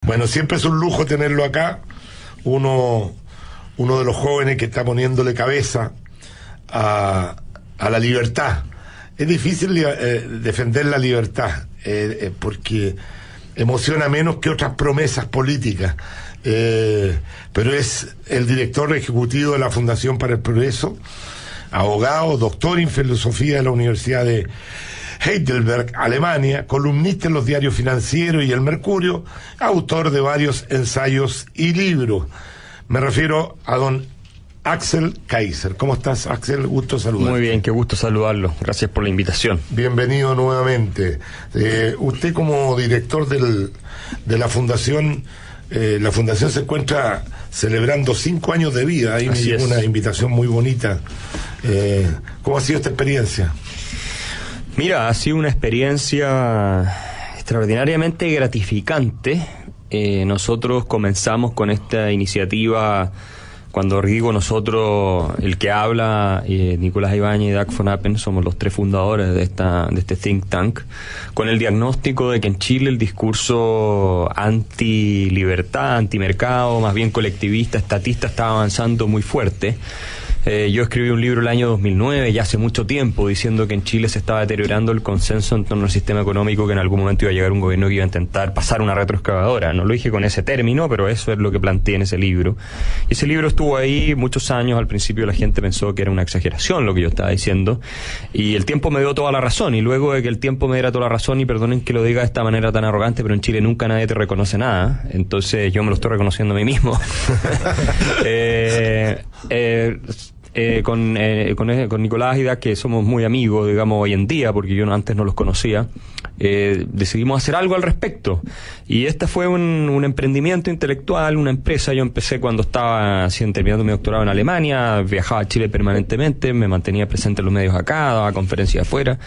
Bueno, siempre es un lujo tenerlo acá, uno de los jóvenes que está poniéndole cabeza a la libertad. Es difícil defender la libertad, porque emociona menos que otras promesas políticas, pero es el director ejecutivo de la Fundación para el Progreso, abogado, doctor en filosofía de la Universidad de Heidelberg, Alemania, columnista en los diarios Financiero y El Mercurio, autor de varios ensayos y libros. Me refiero a don Axel Kaiser. ¿Cómo estás, Axel? Gusto saludarte. Muy bien, qué gusto saludarlo. Gracias por la invitación. Bienvenido nuevamente. Usted como director de la Fundación se encuentra celebrando 5 años de vida. Ahí me llegó una invitación muy bonita. ¿Cómo ha sido esta experiencia? Mira, ha sido una experiencia extraordinariamente gratificante. Nosotros comenzamos con esta iniciativa, cuando digo nosotros, el que habla, Nicolás Ibáñez y Dag von Appen, somos los 3 fundadores de este think tank, con el diagnóstico de que en Chile el discurso anti-libertad, anti-mercado, más bien colectivista, estatista, estaba avanzando muy fuerte. Yo escribí un libro el año 2009, ya hace mucho tiempo, diciendo que en Chile se estaba deteriorando el consenso en torno al sistema económico, que en algún momento iba a llegar un gobierno que iba a intentar pasar una retroexcavadora. No lo dije con ese término, pero eso es lo que planteé en ese libro. Y ese libro estuvo ahí muchos años. Al principio la gente pensó que era una exageración lo que yo estaba diciendo, y el tiempo me dio toda la razón. Y luego de que el tiempo me diera toda la razón, y perdonen que lo diga de esta manera tan arrogante, pero en Chile nunca nadie te reconoce nada, entonces yo me lo estoy reconociendo a mí mismo. Con Nicolás y Dag, que somos muy amigos, digamos, hoy en día, porque yo antes no los conocía, decidimos hacer algo al respecto. Y este fue un emprendimiento intelectual, una empresa. Yo empecé cuando estaba terminando mi doctorado en Alemania, viajaba a Chile permanentemente, me mantenía presente en los medios acá, daba conferencias afuera,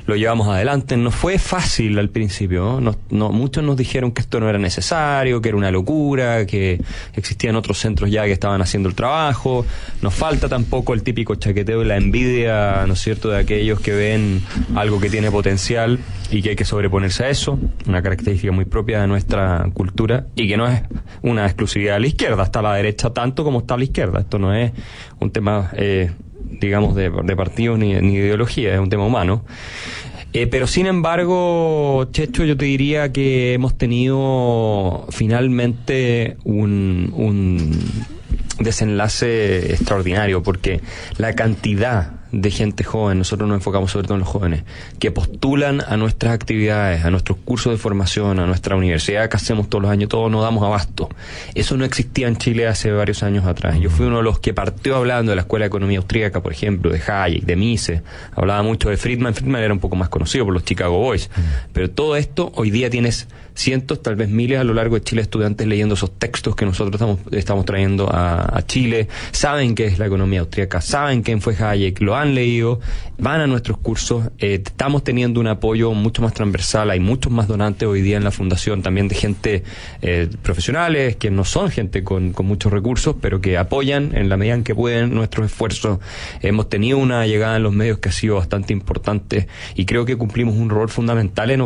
lo llevamos adelante. No fue fácil al principio, ¿no? Muchos nos dijeron que esto no era necesario, que era una locura, que existían otros centros ya que estaban haciendo el trabajo. Nos falta tampoco el típico chaqueteo y la envidia, ¿no es cierto?, de aquellos que ven algo que tiene potencial y que hay que sobreponerse a eso, una característica muy propia de nuestra cultura y que no es una exclusividad de la izquierda, está a la derecha tanto como está a la izquierda. Esto no es un tema, digamos, de partidos ni de ideología, es un tema humano. Pero sin embargo, Checho, yo te diría que hemos tenido finalmente un desenlace extraordinario, porque la cantidad de gente joven, nosotros nos enfocamos sobre todo en los jóvenes, que postulan a nuestras actividades, a nuestros cursos de formación, a nuestra universidad que hacemos todos los años, todos nos damos abasto. Eso no existía en Chile hace varios años atrás. Yo fui uno de los que partió hablando de la Escuela de Economía Austríaca, por ejemplo, de Hayek, de Mises, hablaba mucho de Friedman. Friedman era un poco más conocido por los Chicago Boys, pero todo esto, hoy día tienes cientos, tal vez miles a lo largo de Chile, estudiantes leyendo esos textos que nosotros estamos trayendo a Chile, saben qué es la economía austríaca, saben quién fue Hayek, lo han leído, van a nuestros cursos. Estamos teniendo un apoyo mucho más transversal, hay muchos más donantes hoy día en la fundación, también de gente profesionales, que no son gente con muchos recursos, pero que apoyan en la medida en que pueden nuestros esfuerzos. Hemos tenido una llegada en los medios que ha sido bastante importante, y creo que cumplimos un rol fundamental en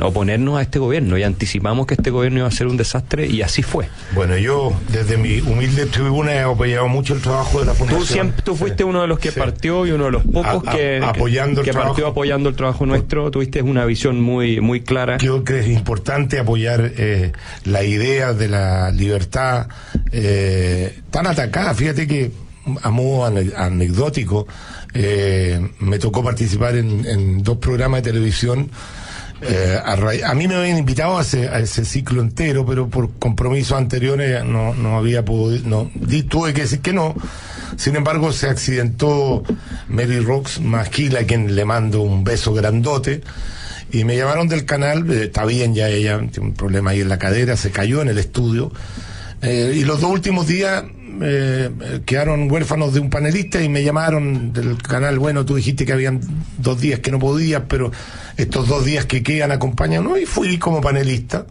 oponernos a este gobierno, y anticipamos que este gobierno iba a ser un desastre, y así fue. Bueno, yo desde mi humilde tribuna he apoyado mucho el trabajo de la fundación. Tú fuiste uno de los que partió, y uno de los pocos que partió apoyando el trabajo nuestro. Tuviste una visión muy, muy clara. Creo que es importante apoyar la idea de la libertad tan atacada. Fíjate que, a modo anecdótico, me tocó participar en 2 programas de televisión. A mí me habían invitado a ese ciclo entero, pero por compromisos anteriores no había podido, tuve que decir que no. Sin embargo, se accidentó Mary Rox Masquila, a quien le mando un beso grandote, y me llamaron del canal. Está bien, ya ella tiene un problema ahí en la cadera, se cayó en el estudio, y los 2 últimos días quedaron huérfanos de un panelista, y me llamaron del canal. Bueno, tú dijiste que habían 2 días que no podías, pero estos 2 días que quedan acompañan, ¿no? Y fui como panelista.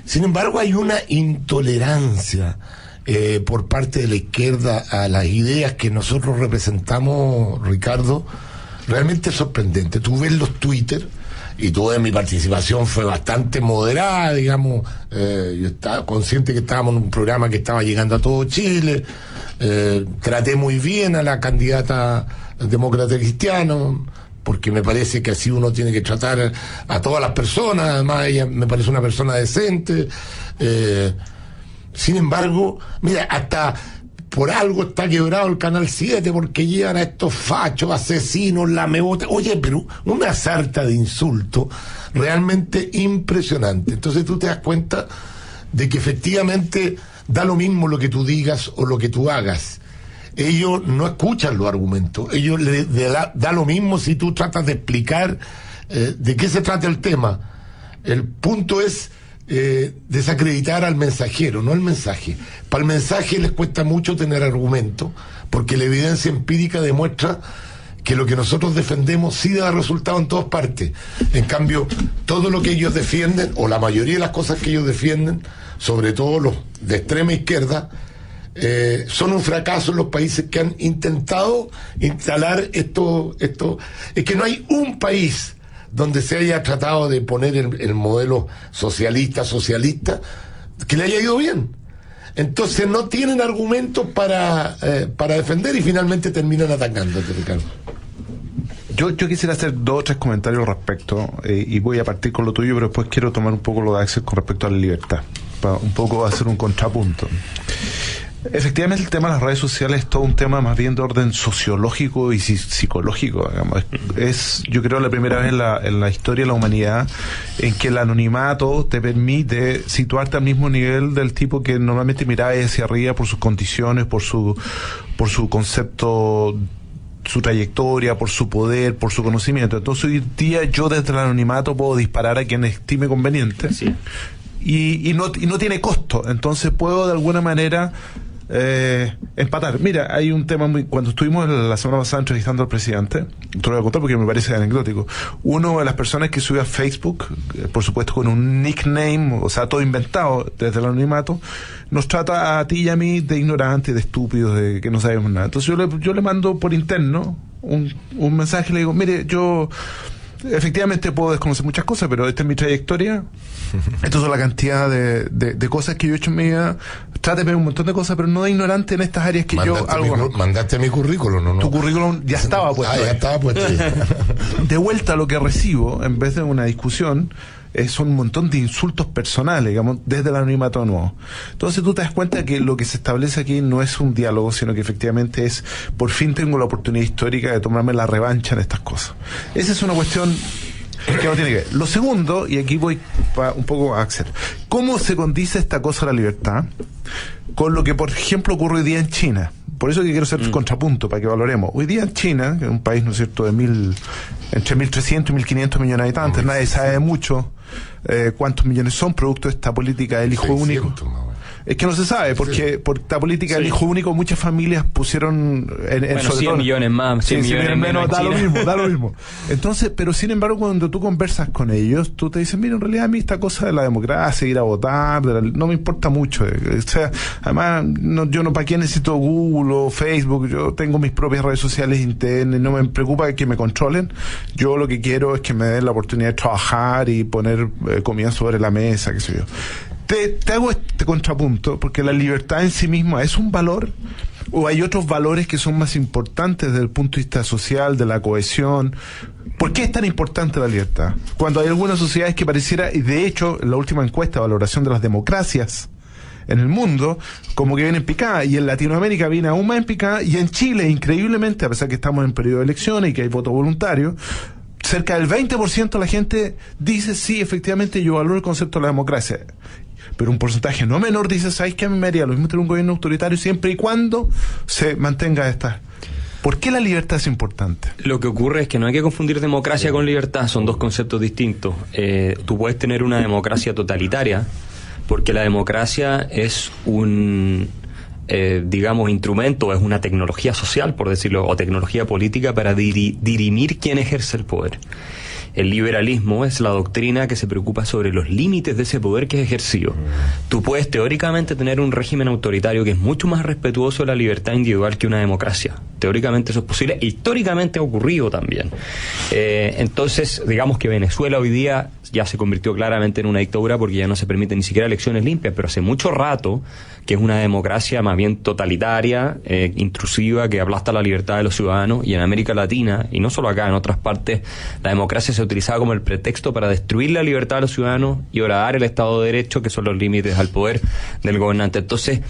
Sin embargo, hay una intolerancia por parte de la izquierda a las ideas que nosotros representamos, Ricardo, realmente sorprendente. Tú ves los Twitter y toda mi participación fue bastante moderada, digamos. Yo estaba consciente que estábamos en un programa que estaba llegando a todo Chile. Traté muy bien a la candidata demócrata cristiano, porque me parece que así uno tiene que tratar a todas las personas. Además, ella me parece una persona decente. Sin embargo, mira, hasta por algo está quebrado el Canal 7, porque llegan a estos fachos, asesinos, lamebotes. Oye, pero una sarta de insultos realmente impresionante. Entonces tú te das cuenta de que efectivamente da lo mismo lo que tú digas o lo que tú hagas. Ellos no escuchan los argumentos. Ellos les da lo mismo si tú tratas de explicar de qué se trata el tema. El punto es desacreditar al mensajero, no al mensaje. Para el mensaje les cuesta mucho tener argumentos, porque la evidencia empírica demuestra que lo que nosotros defendemos sí da resultado en todas partes. En cambio, todo lo que ellos defienden, o la mayoría de las cosas que ellos defienden, sobre todo los de extrema izquierda, son un fracaso en los países que han intentado instalar esto. Es que no hay un país donde se haya tratado de poner el modelo socialista que le haya ido bien. Entonces no tienen argumentos para defender y finalmente terminan atacándote, Ricardo. Yo quisiera hacer 2 o 3 comentarios al respecto, y voy a partir con lo tuyo, pero después quiero tomar un poco lo de Axel con respecto a la libertad, para un poco hacer un contrapunto. Efectivamente, el tema de las redes sociales es todo un tema más bien de orden sociológico y psicológico, digamos. Es, yo creo, la primera vez en la historia de la humanidad en que el anonimato te permite situarte al mismo nivel del tipo que normalmente miraba hacia arriba por sus condiciones, por su concepto, su trayectoria, por su poder, por su conocimiento. Entonces hoy día yo desde el anonimato puedo disparar a quien estime conveniente. Sí. Y no tiene costo. Entonces puedo de alguna manera empatar. Mira, hay un tema cuando estuvimos la semana pasada entrevistando al presidente, te lo voy a contar porque me parece anecdótico. Una de las personas que subió a Facebook, por supuesto con un nickname, o sea, todo inventado desde el anonimato, nos trata a ti y a mí de ignorantes, de estúpidos, de que no sabemos nada. Entonces yo le mando por interno un mensaje y le digo, mire, yo efectivamente puedo desconocer muchas cosas, pero esta es mi trayectoria. Esto es la cantidad de cosas que yo he hecho en mi vida. Tráteme un montón de cosas, pero no de ignorante en estas áreas que mandaste mi currículum, ¿no? Tu currículum ya estaba puesto. Ya estaba puesto. De vuelta, lo que recibo, en vez de una discusión, son un montón de insultos personales, digamos, desde el anonimato nuevo. Entonces tú te das cuenta que lo que se establece aquí no es un diálogo, sino que efectivamente es, por fin tengo la oportunidad histórica de tomarme la revancha en estas cosas. Esa es una cuestión que no tiene que ver. Lo segundo, y aquí voy un poco a Axel, ¿cómo se condice esta cosa de la libertad con lo que, por ejemplo, ocurre hoy día en China? Por eso que quiero hacer contrapunto, para que valoremos. Hoy día en China, que es un país, ¿no es cierto?, entre 1.300 y 1.500 millones de habitantes, nadie sabe mucho cuántos millones son, producto de esta política del hijo único. Es que no se sabe, porque por esta política del hijo único muchas familias pusieron bueno, 100 millones más, 100 millones menos, da lo mismo. Entonces, pero sin embargo, cuando tú conversas con ellos, tú te dices, mira, en realidad a mí esta cosa de la democracia, ir a votar, no me importa mucho. O sea, además, yo no, ¿para qué necesito Google o Facebook? Yo tengo mis propias redes sociales internas, no me preocupa que me controlen. Yo lo que quiero es que me den la oportunidad de trabajar y poner comida sobre la mesa, qué sé yo. Te hago este contrapunto porque la libertad en sí misma es un valor, o hay otros valores que son más importantes desde el punto de vista social, de la cohesión. ¿Por qué es tan importante la libertad? Cuando hay algunas sociedades que pareciera, y de hecho en la última encuesta de valoración de las democracias en el mundo, como que vienen picadas, y en Latinoamérica viene aún más en picada, y en Chile, increíblemente, a pesar que estamos en periodo de elecciones y que hay voto voluntario, cerca del 20% de la gente dice, sí, efectivamente yo valoro el concepto de la democracia. Pero un porcentaje no menor dice, ¿sabes qué? A mí me haría lo mismo tener un gobierno autoritario siempre y cuando se mantenga esta. ¿Por qué la libertad es importante? Lo que ocurre es que no hay que confundir democracia con libertad, son dos conceptos distintos. Tú puedes tener una democracia totalitaria, porque la democracia es un, digamos, instrumento, es una tecnología social, por decirlo, o tecnología política para dirimir quién ejerce el poder. El liberalismo es la doctrina que se preocupa sobre los límites de ese poder que es ejercido. Tú puedes teóricamente tener un régimen autoritario que es mucho más respetuoso de la libertad individual que una democracia. Teóricamente eso es posible, históricamente ha ocurrido también. Entonces, digamos que Venezuela hoy día ya se convirtió claramente en una dictadura porque ya no se permiten ni siquiera elecciones limpias, pero hace mucho rato que es una democracia más bien totalitaria, intrusiva, que aplasta la libertad de los ciudadanos. Y en América Latina, y no solo acá, en otras partes, la democracia se utilizaba como el pretexto para destruir la libertad de los ciudadanos y horadar el Estado de Derecho, que son los límites al poder del gobernante. Entonces,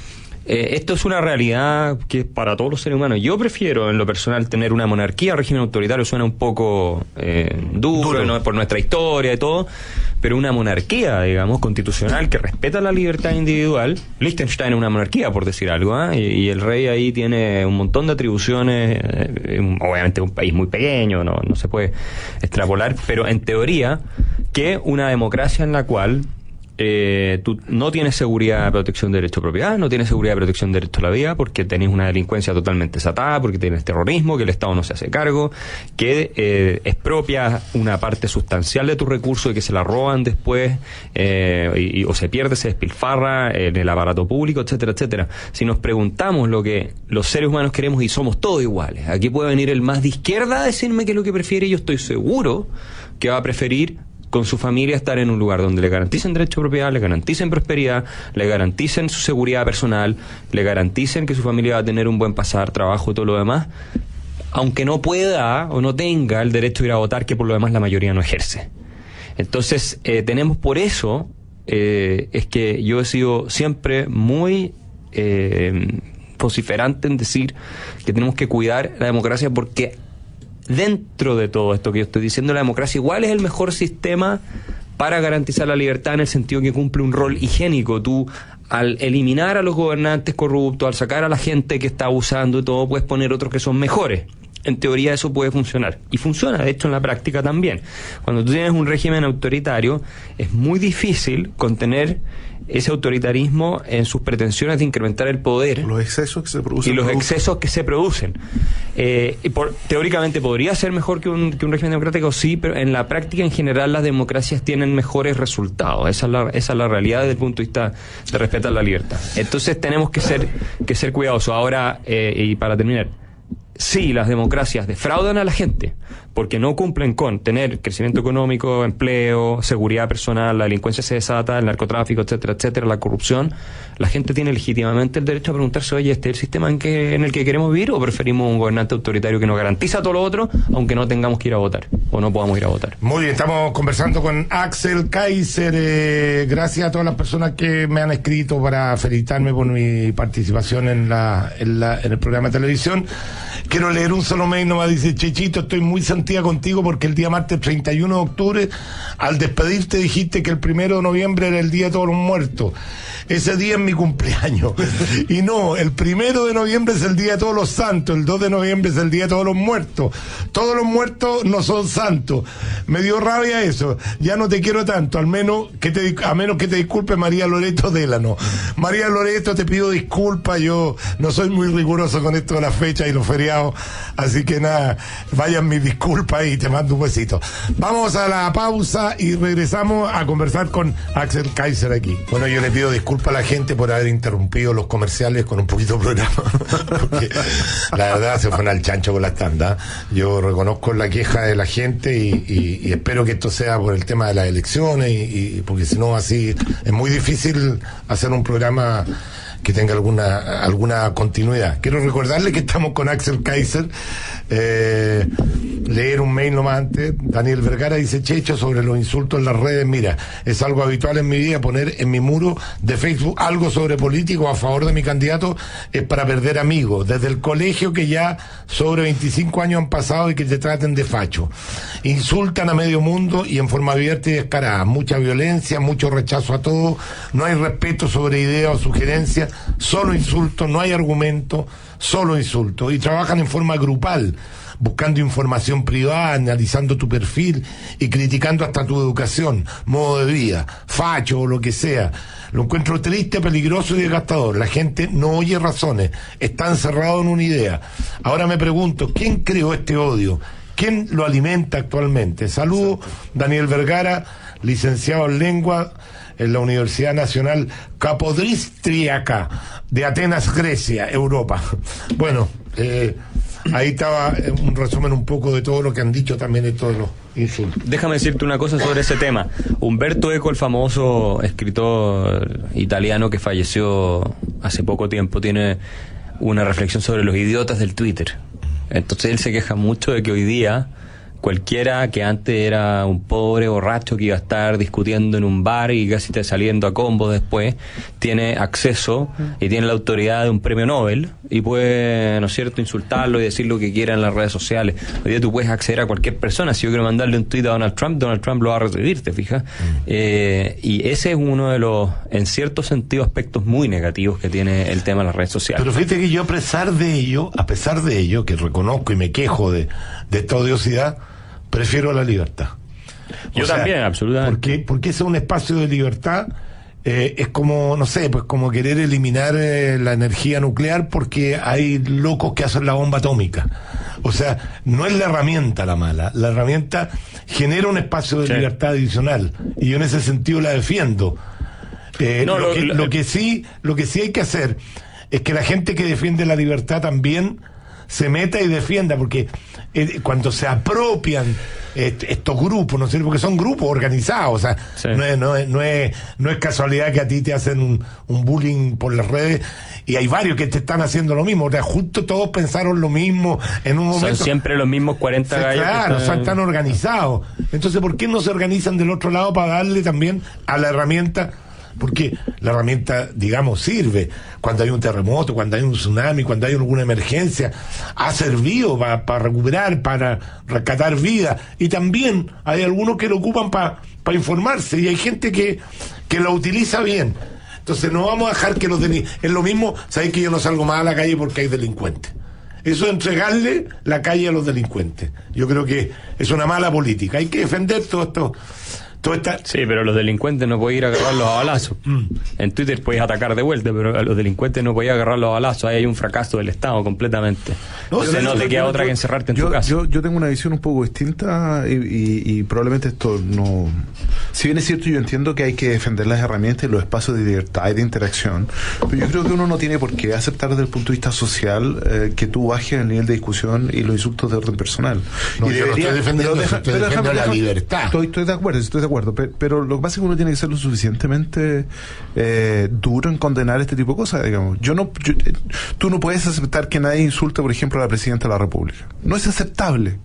esto es una realidad que es para todos los seres humanos. Yo prefiero, en lo personal, tener una monarquía. Régimen autoritario suena un poco duro. ¿No? Por nuestra historia y todo, pero una monarquía, digamos, constitucional, que respeta la libertad individual. Liechtenstein es una monarquía, por decir algo, y el rey ahí tiene un montón de atribuciones. Obviamente es un país muy pequeño, no se puede extrapolar, pero en teoría, que una democracia en la cual tú no tienes seguridad de protección de derecho a propiedad, no tienes seguridad de protección de derecho a la vida, porque tenés una delincuencia totalmente desatada, porque tienes terrorismo, que el Estado no se hace cargo, que expropia una parte sustancial de tus recursos y que se la roban después, o se pierde, se despilfarra en el aparato público, etcétera, etcétera. Si nos preguntamos lo que los seres humanos queremos y somos todos iguales, aquí puede venir el más de izquierda a decirme qué es lo que prefiere, y yo estoy seguro que va a preferir con su familia estar en un lugar donde le garanticen derecho a propiedad, le garanticen prosperidad, le garanticen su seguridad personal, le garanticen que su familia va a tener un buen pasar, trabajo y todo lo demás, aunque no pueda o no tenga el derecho a ir a votar, que por lo demás la mayoría no ejerce. Entonces, tenemos por eso, es que yo he sido siempre muy vociferante en decir que tenemos que cuidar la democracia, porque dentro de todo esto que yo estoy diciendo, la democracia igual es el mejor sistema para garantizar la libertad, en el sentido que cumple un rol higiénico. Tú, al eliminar a los gobernantes corruptos, al sacar a la gente que está abusando y todo, puedes poner otros que son mejores. En teoría eso puede funcionar. Y funciona, de hecho, en la práctica también. Cuando tú tienes un régimen autoritario, es muy difícil contener ese autoritarismo en sus pretensiones de incrementar el poder. Los excesos que se producen. Y los excesos que se producen. Teóricamente podría ser mejor que un régimen democrático, sí, pero en la práctica en general las democracias tienen mejores resultados. Esa es la realidad desde el punto de vista de respetar la libertad. Entonces tenemos que ser cuidadosos. Ahora, y para terminar, sí, las democracias defraudan a la gente porque no cumplen con tener crecimiento económico, empleo, seguridad personal, la delincuencia se desata, el narcotráfico, etcétera, etcétera, la corrupción. La gente tiene legítimamente el derecho a preguntarse, oye, ¿este es el sistema en el que queremos vivir, o preferimos un gobernante autoritario que nos garantiza todo lo otro, aunque no tengamos que ir a votar o no podamos ir a votar? Muy bien, estamos conversando con Axel Kaiser. Gracias a todas las personas que me han escrito para felicitarme por mi participación en el programa de televisión. Quiero leer un solo mail nomás. Dice: Chechito, estoy muy sentida contigo porque el día martes 31 de octubre, al despedirte, dijiste que el 1 de noviembre era el Día de Todos los Muertos. Ese día es mi cumpleaños. Y no, el 1 de noviembre es el Día de Todos los Santos, el 2 de noviembre es el Día de Todos los Muertos. Todos los muertos no son santos. Me dio rabia eso. Ya no te quiero tanto, a menos que te disculpe María Loreto Délano. María Loreto, te pido disculpas, yo no soy muy riguroso con esto de las fechas y los feriados, así que nada, vayan mis disculpas y te mando un besito. Vamos a la pausa y regresamos a conversar con Axel Kaiser aquí. Bueno, yo le pido disculpas a la gente por haber interrumpido los comerciales con un poquito de programa, porque la verdad se fueron al chancho con las tandas. Yo reconozco la queja de la gente y espero que esto sea por el tema de las elecciones, y porque si no, así es muy difícil hacer un programa que tenga alguna continuidad. Quiero recordarle que estamos con Axel Kaiser. Leer un mail nomás antes. Daniel Vergara dice: Checho, sobre los insultos en las redes, mira, es algo habitual en mi vida poner en mi muro de Facebook algo sobre político a favor de mi candidato, es para perder amigos desde el colegio, que ya sobre 25 años han pasado, y que te traten de facho. Insultan a medio mundo y en forma abierta y descarada. Mucha violencia, mucho rechazo a todo, no hay respeto sobre ideas o sugerencias, solo insultos, no hay argumento, solo insultos. Y trabajan en forma grupal, buscando información privada, analizando tu perfil y criticando hasta tu educación, modo de vida, facho o lo que sea. Lo encuentro triste, peligroso y desgastador. La gente no oye razones, está encerrado en una idea. Ahora me pregunto, ¿quién creó este odio? ¿Quién lo alimenta actualmente? Saludo, Daniel Vergara, licenciado en lengua en la Universidad Nacional Capodrístriaca de Atenas, Grecia, Europa. Bueno, ahí estaba un resumen un poco de todo lo que han dicho también de todos los insultos. Déjame decirte una cosa sobre ese tema. Umberto Eco, el famoso escritor italiano que falleció hace poco tiempo, tiene una reflexión sobre los idiotas del Twitter. Entonces él se queja mucho de que hoy día cualquiera que antes era un pobre borracho que iba a estar discutiendo en un bar y casi te saliendo a combos después, tiene acceso y tiene la autoridad de un premio Nobel y puede, ¿no es cierto?, insultarlo y decir lo que quiera en las redes sociales. Hoy día tú puedes acceder a cualquier persona. Si yo quiero mandarle un tweet a Donald Trump lo va a recibir, ¿te fijas? Y ese es uno de los, en cierto sentido, aspectos muy negativos que tiene el tema de las redes sociales. Pero fíjate que yo, a pesar de ello, que reconozco y me quejo de esta odiosidad, prefiero la libertad. Yo también, absolutamente. Porque ese es un espacio de libertad. Es como, no sé, pues como querer eliminar la energía nuclear porque hay locos que hacen la bomba atómica. O sea, no es la herramienta la mala, la herramienta genera un espacio de libertad adicional y yo en ese sentido la defiendo. Lo que sí hay que hacer es que la gente que defiende la libertad también se meta y defienda, porque cuando se apropian estos grupos, ¿no es cierto? Porque son grupos organizados, o sea, sí. no es casualidad que a ti te hacen un bullying por las redes y hay varios que te están haciendo lo mismo, o sea, justo todos pensaron lo mismo en un momento. Son siempre los mismos 40 gallos. Claro, están organizados. Entonces, ¿por qué no se organizan del otro lado para darle también a la herramienta? Porque la herramienta, digamos, sirve cuando hay un terremoto, cuando hay un tsunami, cuando hay alguna emergencia, ha servido para recuperar, para rescatar vidas, y también hay algunos que lo ocupan para informarse, y hay gente que lo utiliza bien. Entonces no vamos a dejar que los es lo mismo, sabéis que yo no salgo más a la calle porque hay delincuentes. Eso es entregarle la calle a los delincuentes. Yo creo que es una mala política. Hay que defender todo esto. Sí, pero los delincuentes no pueden ir a agarrarlos a balazos. En Twitter puedes atacar de vuelta, pero a los delincuentes no puedes agarrarlos a balazos. Ahí hay un fracaso del Estado completamente. No te queda otra que encerrarte en tu casa. Yo tengo una visión un poco distinta y probablemente esto no... Si bien es cierto, yo entiendo que hay que defender las herramientas y los espacios de libertad y de interacción, pero yo creo que uno no tiene por qué aceptar desde el punto de vista social que tú bajes el nivel de discusión y los insultos de orden personal. No, yo no estoy defendiendo eso, estoy defendiendo la libertad. Estoy de acuerdo, pero lo que pasa es que uno tiene que ser lo suficientemente duro en condenar este tipo de cosas, digamos. Tú no puedes aceptar que nadie insulte, por ejemplo, a la Presidenta de la República. No es aceptable,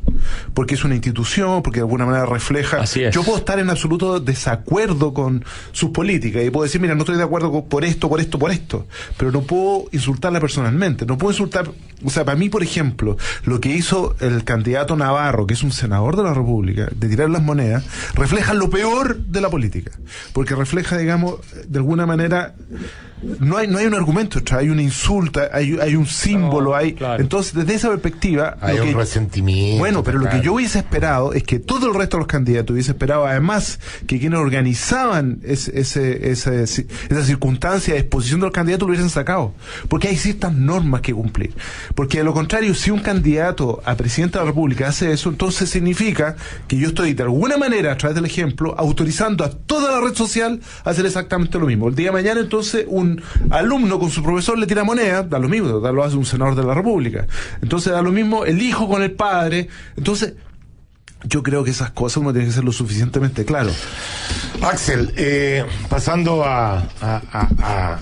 porque es una institución, porque de alguna manera refleja... Así es. Yo puedo estar en absoluto desacuerdo con sus políticas, y puedo decir, mira, no estoy de acuerdo por esto, pero no puedo insultarla personalmente, no puedo insultar... O sea, para mí, por ejemplo, lo que hizo el candidato Navarro, que es un senador de la República, de tirar las monedas, refleja lo peor de la política, porque refleja, digamos, de alguna manera, no hay un argumento, hay una insulta, hay un símbolo, claro. Entonces, desde esa perspectiva hay un resentimiento. Bueno, pero lo que yo hubiese esperado es que todo el resto de los candidatos hubiese esperado, además, que quienes organizaban esa circunstancia de exposición de los candidatos lo hubiesen sacado, porque hay ciertas normas que cumplir. Porque de lo contrario, si un candidato a presidente de la República hace eso, entonces significa que yo estoy de alguna manera, a través del ejemplo, autorizando a toda la red social a hacer exactamente lo mismo. El día de mañana, entonces, un alumno con su profesor le tira moneda, da lo mismo, lo hace un senador de la República. Entonces da lo mismo el hijo con el padre. Entonces, yo creo que esas cosas uno tiene que ser lo suficientemente claro. Axel, pasando a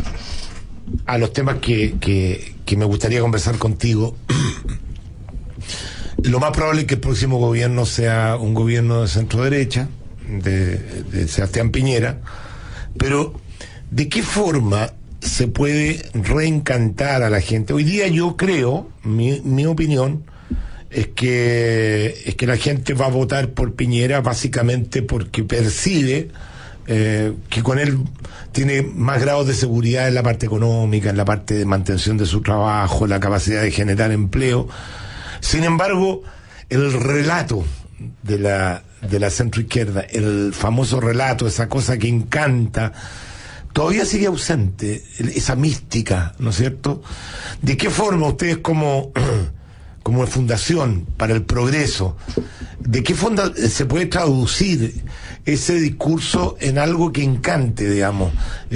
los temas que me gustaría conversar contigo. Lo más probable es que el próximo gobierno sea un gobierno de centro derecha, de Sebastián Piñera, pero ¿de qué forma se puede reencantar a la gente? Hoy día yo creo, mi opinión es que la gente va a votar por Piñera básicamente porque percibe que con él tiene más grados de seguridad en la parte económica, en la parte de mantención de su trabajo, en la capacidad de generar empleo. Sin embargo, el relato de la centroizquierda, el famoso relato, esa cosa que encanta, todavía sigue ausente, esa mística, ¿no es cierto? ¿De qué forma ustedes como como fundación para el progreso, ¿de qué forma se puede traducir ese discurso en algo que encante, digamos,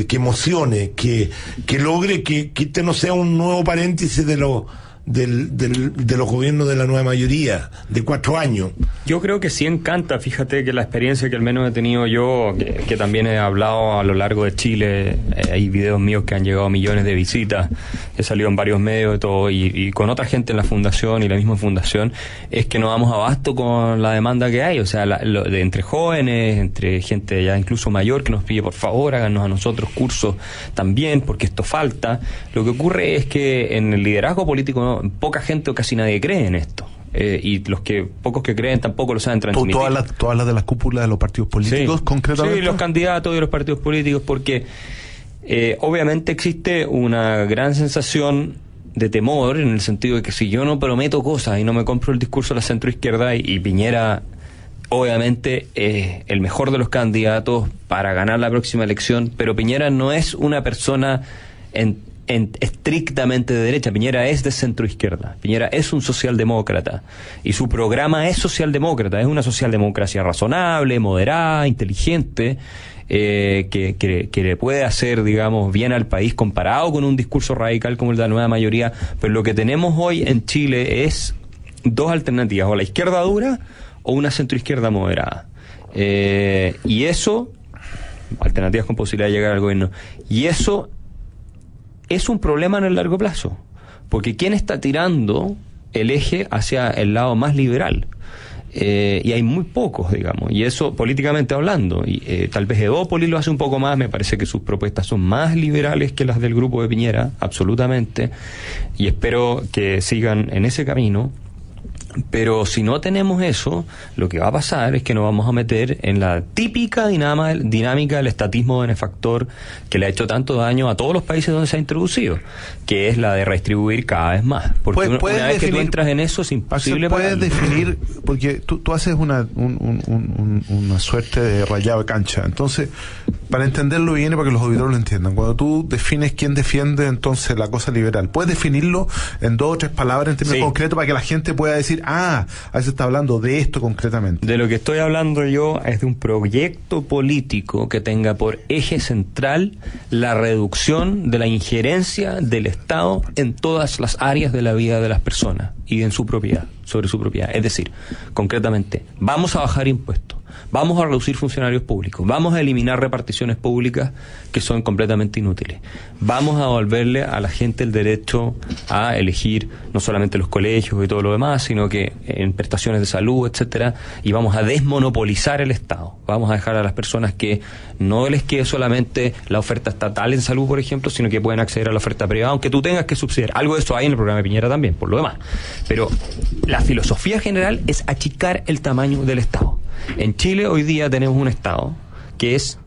que emocione, que logre que este no sea un nuevo paréntesis de los gobiernos de la nueva mayoría de 4 años? Yo creo que sí encanta. Fíjate que la experiencia que al menos he tenido yo, que también he hablado a lo largo de Chile, hay videos míos que han llegado a millones de visitas, he salido en varios medios de todo, y con otra gente en la fundación y la misma fundación, es que no damos abasto con la demanda que hay, o sea, entre jóvenes, entre gente ya incluso mayor que nos pide, por favor, háganos a nosotros cursos también, porque esto falta. Lo que ocurre es que en el liderazgo político poca gente o casi nadie cree en esto. Y pocos que creen tampoco lo saben transmitir. Todas las de las cúpulas de los partidos políticos, sí, concretamente. Sí, los candidatos y los partidos políticos, porque obviamente existe una gran sensación de temor, en el sentido de que si yo no prometo cosas y no me compro el discurso de la centroizquierda, y Piñera obviamente es el mejor de los candidatos para ganar la próxima elección, pero Piñera no es una persona estrictamente de derecha. Piñera es de centroizquierda. Piñera es un socialdemócrata y su programa es socialdemócrata, es una socialdemocracia razonable, moderada, inteligente, que le puede hacer, digamos, bien al país comparado con un discurso radical como el de la nueva mayoría. Pero lo que tenemos hoy en Chile es dos alternativas: o la izquierda dura o una centroizquierda moderada, y eso, alternativas con posibilidad de llegar al gobierno, y eso es un problema en el largo plazo, porque ¿quién está tirando el eje hacia el lado más liberal? Y hay muy pocos, digamos, y eso políticamente hablando, y tal vez Evópolis lo hace un poco más. Me parece que sus propuestas son más liberales que las del grupo de Piñera, absolutamente, y espero que sigan en ese camino. Pero si no tenemos eso, lo que va a pasar es que nos vamos a meter en la típica dinámica del estatismo benefactor que le ha hecho tanto daño a todos los países donde se ha introducido, que es la de redistribuir cada vez más. Porque una vez que tú entras en eso es imposible. Puedes definir, porque tú haces una suerte de rayado de cancha. Entonces, para entenderlo bien y para que los auditores lo entiendan, cuando tú defines quién defiende entonces la cosa liberal, puedes definirlo en 2 o 3 palabras en términos concretos para que la gente pueda decir, a veces está hablando de esto concretamente. De lo que estoy hablando yo es de un proyecto político que tenga por eje central la reducción de la injerencia del Estado en todas las áreas de la vida de las personas y en su propiedad, sobre su propiedad. Es decir, concretamente, vamos a bajar impuestos, vamos a reducir funcionarios públicos, vamos a eliminar reparticiones públicas que son completamente inútiles, vamos a devolverle a la gente el derecho a elegir no solamente los colegios y todo lo demás, sino que en prestaciones de salud, etcétera, y vamos a desmonopolizar el Estado. Vamos a dejar a las personas que no les quede solamente la oferta estatal en salud, por ejemplo, sino que pueden acceder a la oferta privada, aunque tú tengas que subsidiar. Algo de eso hay en el programa de Piñera también, por lo demás. Pero la filosofía general es achicar el tamaño del Estado. En Chile hoy día tenemos un Estado que es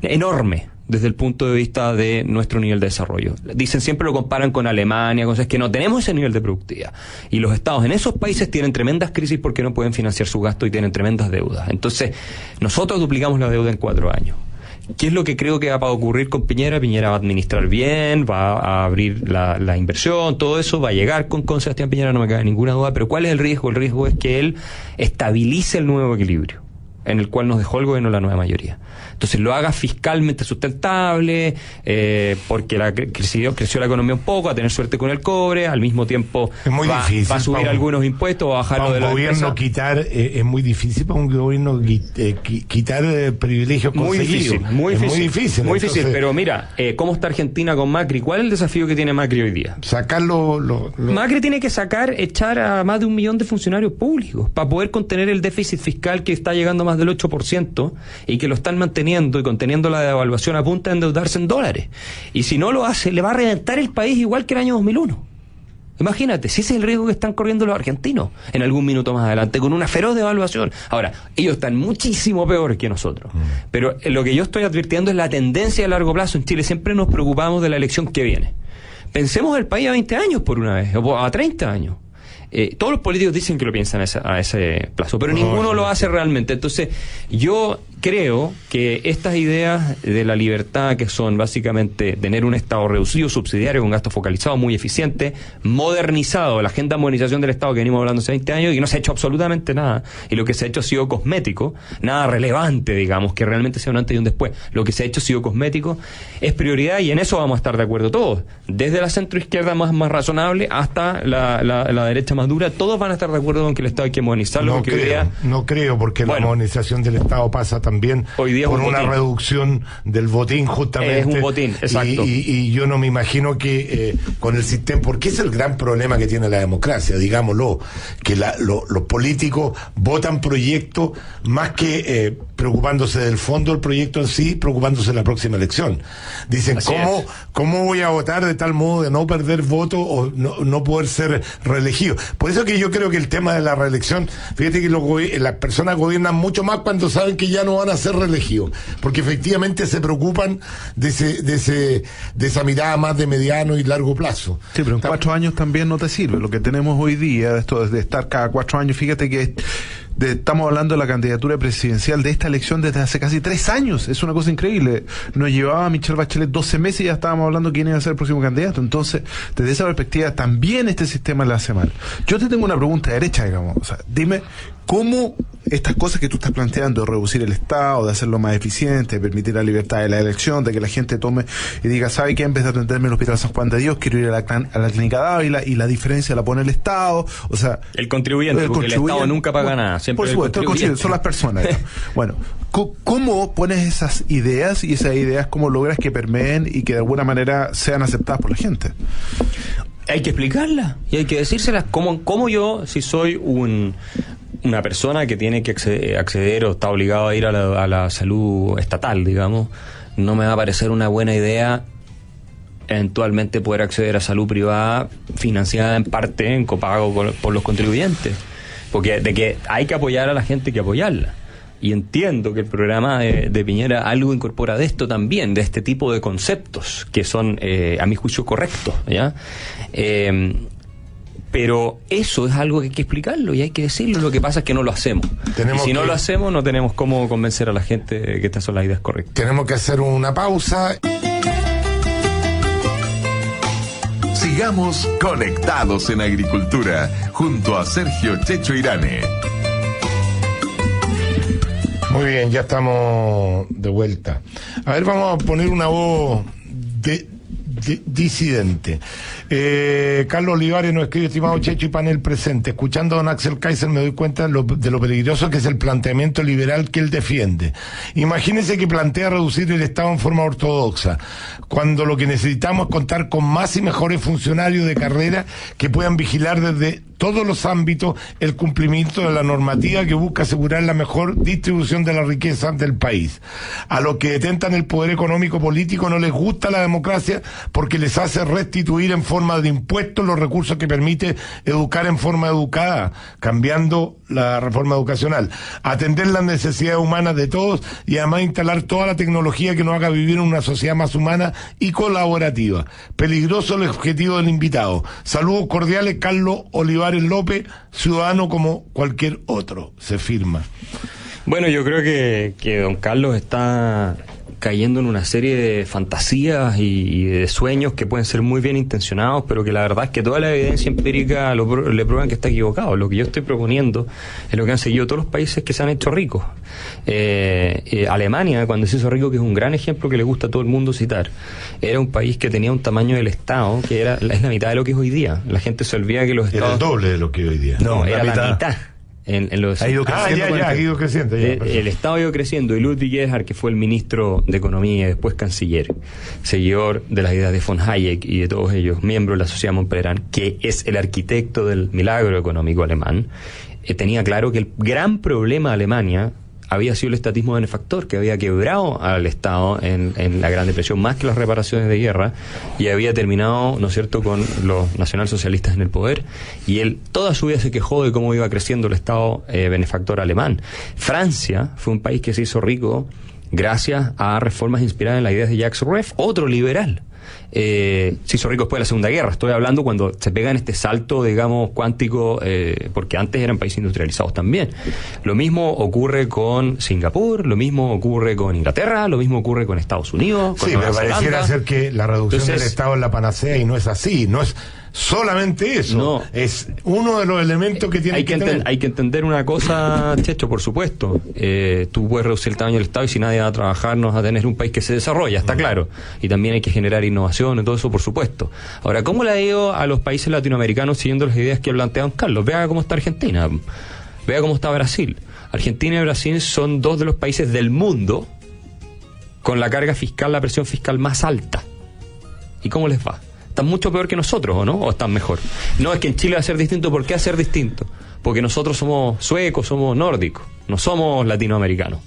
enorme desde el punto de vista de nuestro nivel de desarrollo. Dicen, siempre lo comparan con Alemania, cosas que no tenemos ese nivel de productividad. Y los estados en esos países tienen tremendas crisis porque no pueden financiar su gasto y tienen tremendas deudas. Entonces, nosotros duplicamos la deuda en 4 años. ¿Qué es lo que creo que va a ocurrir con Piñera? Piñera va a administrar bien, va a abrir la inversión, todo eso va a llegar con Sebastián Piñera, no me cabe ninguna duda. Pero ¿cuál es el riesgo? El riesgo es que él estabilice el nuevo equilibrio en el cual nos dejó el gobierno la nueva mayoría. Entonces lo haga fiscalmente sustentable, porque creció la economía un poco, a tener suerte con el cobre, al mismo tiempo va a subir algunos impuestos, va a bajarlo de la gobierno quitar, es muy difícil para un gobierno quitar privilegios conseguidos. Muy difícil, pero mira, ¿cómo está Argentina con Macri? ¿Cuál es el desafío que tiene Macri hoy día? Macri tiene que echar a más de 1 millón de funcionarios públicos para poder contener el déficit fiscal que está llegando a más del 8% y que lo están manteniendo y conteniendo la devaluación a punta de endeudarse en dólares. Y si no lo hace, le va a reventar el país igual que el año 2001. Imagínate, si ese es el riesgo que están corriendo los argentinos en algún minuto más adelante, con una feroz devaluación. Ahora, ellos están muchísimo peor que nosotros. Pero lo que yo estoy advirtiendo es la tendencia a largo plazo. En Chile siempre nos preocupamos de la elección que viene. Pensemos el país a 20 años por una vez, o a 30 años. Todos los políticos dicen que lo piensan a ese plazo, pero ninguno lo hace realmente. Entonces, yo creo que estas ideas de la libertad, que son básicamente tener un Estado reducido, subsidiario, con gasto focalizado, muy eficiente, modernizado, la agenda de modernización del Estado que venimos hablando hace 20 años, y no se ha hecho absolutamente nada, y lo que se ha hecho ha sido cosmético, nada relevante, digamos, que realmente sea un antes y un después. Lo que se ha hecho ha sido cosmético, es prioridad, y en eso vamos a estar de acuerdo todos, desde la centroizquierda más razonable hasta la derecha más dura. Todos van a estar de acuerdo con que el Estado hay que modernizarlo. No creo, porque la modernización del Estado pasa también hoy día por una reducción del botín, justamente. Es un botín, exacto. Y yo no me imagino que con el sistema, porque es el gran problema que tiene la democracia, digámoslo, que los políticos votan proyectos más que preocupándose del fondo del proyecto en sí, preocupándose de la próxima elección. Dicen, ¿cómo voy a votar de tal modo de no perder voto o no poder ser reelegido? Por eso que yo creo que el tema de la reelección, fíjate que las personas gobiernan mucho más cuando saben que ya no van a ser reelegidos, porque efectivamente se preocupan de esa mirada más de mediano y largo plazo. Sí, pero en 4 años también no te sirve. Lo que tenemos hoy día, esto de estar cada 4 años, fíjate que estamos hablando de la candidatura presidencial de esta elección desde hace casi 3 años. Es una cosa increíble. Nos llevaba Michelle Bachelet 12 meses y ya estábamos hablando de quién iba a ser el próximo candidato. Entonces, desde esa perspectiva, también este sistema le hace mal. Yo te tengo una pregunta derecha, digamos. O sea, dime, ¿cómo estas cosas que tú estás planteando, de reducir el Estado, de hacerlo más eficiente, de permitir la libertad de la elección, de que la gente tome y diga, ¿sabe qué? En vez de atenderme en el Hospital San Juan de Dios, quiero ir a la clínica Dávila, y la diferencia la pone el Estado? O sea, el contribuyente, porque el Estado nunca paga nada. Por supuesto, son las personas. Bueno, ¿cómo pones esas ideas, y esas ideas cómo logras que permeen y que de alguna manera sean aceptadas por la gente? Hay que explicarlas y hay que decírselas. ¿Cómo yo, si soy una persona que tiene que acceder o está obligado a ir a la salud estatal, digamos, no me va a parecer una buena idea eventualmente poder acceder a salud privada financiada en parte, en copago por los contribuyentes? Porque de que hay que apoyar a la gente, hay que apoyarla. Y entiendo que el programa de Piñera algo incorpora de esto también, de este tipo de conceptos que son, a mi juicio, correctos, ¿ya? Pero eso es algo que hay que explicarlo y hay que decirlo. Lo que pasa es que no lo hacemos. Y si no lo hacemos, no tenemos cómo convencer a la gente de que estas son las ideas correctas. Tenemos que hacer una pausa. Sigamos conectados en agricultura, junto a Sergio Checho Irane. Muy bien, ya estamos de vuelta. A ver, vamos a poner una voz disidente. Carlos Olivares nos escribe: estimado Checho y panel presente, escuchando a don Axel Kaiser me doy cuenta de lo peligroso que es el planteamiento liberal que él defiende. Imagínese que plantea reducir el Estado en forma ortodoxa, cuando lo que necesitamos es contar con más y mejores funcionarios de carrera que puedan vigilar desde todos los ámbitos el cumplimiento de la normativa que busca asegurar la mejor distribución de la riqueza del país. A los que detentan el poder económico político no les gusta la democracia porque les hace restituir en forma de impuestos los recursos que permite educar en forma educada, cambiando la reforma educacional, atender las necesidades humanas de todos y además instalar toda la tecnología que nos haga vivir en una sociedad más humana y colaborativa. Peligroso el objetivo del invitado. Saludos cordiales, Carlos Olivares López, ciudadano como cualquier otro. Se firma. Bueno, yo creo que don Carlos está cayendo en una serie de fantasías y de sueños que pueden ser muy bien intencionados, pero que la verdad es que toda la evidencia empírica le prueban que está equivocado. Lo que yo estoy proponiendo es lo que han seguido todos los países que se han hecho ricos. Alemania, cuando se hizo rico, que es un gran ejemplo que le gusta a todo el mundo citar, era un país que tenía un tamaño del Estado que es la mitad de lo que es hoy día. La gente se olvida que los Estados... Era el doble de lo que es hoy día. No, era la mitad. Ha ido creciendo. El Estado ha ido creciendo, y Ludwig Erhard, que fue el ministro de Economía y después canciller, seguidor de las ideas de von Hayek y de todos ellos, miembro de la Sociedad Montpellier, que es el arquitecto del milagro económico alemán, tenía claro que el gran problema de Alemania había sido el estatismo benefactor, que había quebrado al Estado en la Gran Depresión, más que las reparaciones de guerra, y había terminado, ¿no es cierto?, con los nacionalsocialistas en el poder, y él toda su vida se quejó de cómo iba creciendo el Estado benefactor alemán. Francia fue un país que se hizo rico gracias a reformas inspiradas en las ideas de Jacques Rueff, otro liberal. se hizo rico después de la Segunda Guerra. Estoy hablando cuando se pegan este salto, digamos, cuántico, porque antes eran países industrializados también. Lo mismo ocurre con Singapur, lo mismo ocurre con Inglaterra, lo mismo ocurre con Estados Unidos, con Nueva Zelanda. Pareciera ser que la reducción del Estado es la panacea y no es así, no es solamente eso, no. Es uno de los elementos que tiene que tener. Hay que entender una cosa, Checho, por supuesto. Tú puedes reducir el tamaño del Estado y si nadie va a trabajar no vas a tener un país que se desarrolla, está claro. Y también hay que generar innovación y todo eso, por supuesto. Ahora, ¿cómo le ha ido a los países latinoamericanos siguiendo las ideas que plantean Carlos? Vea cómo está Argentina, vea cómo está Brasil. Argentina y Brasil son dos de los países del mundo con la carga fiscal, la presión fiscal más alta. ¿Y cómo les va? Están mucho peor que nosotros, ¿o no? ¿O están mejor? No, es que en Chile va a ser distinto. ¿Por qué va a ser distinto? Porque nosotros somos suecos, somos nórdicos, no somos latinoamericanos,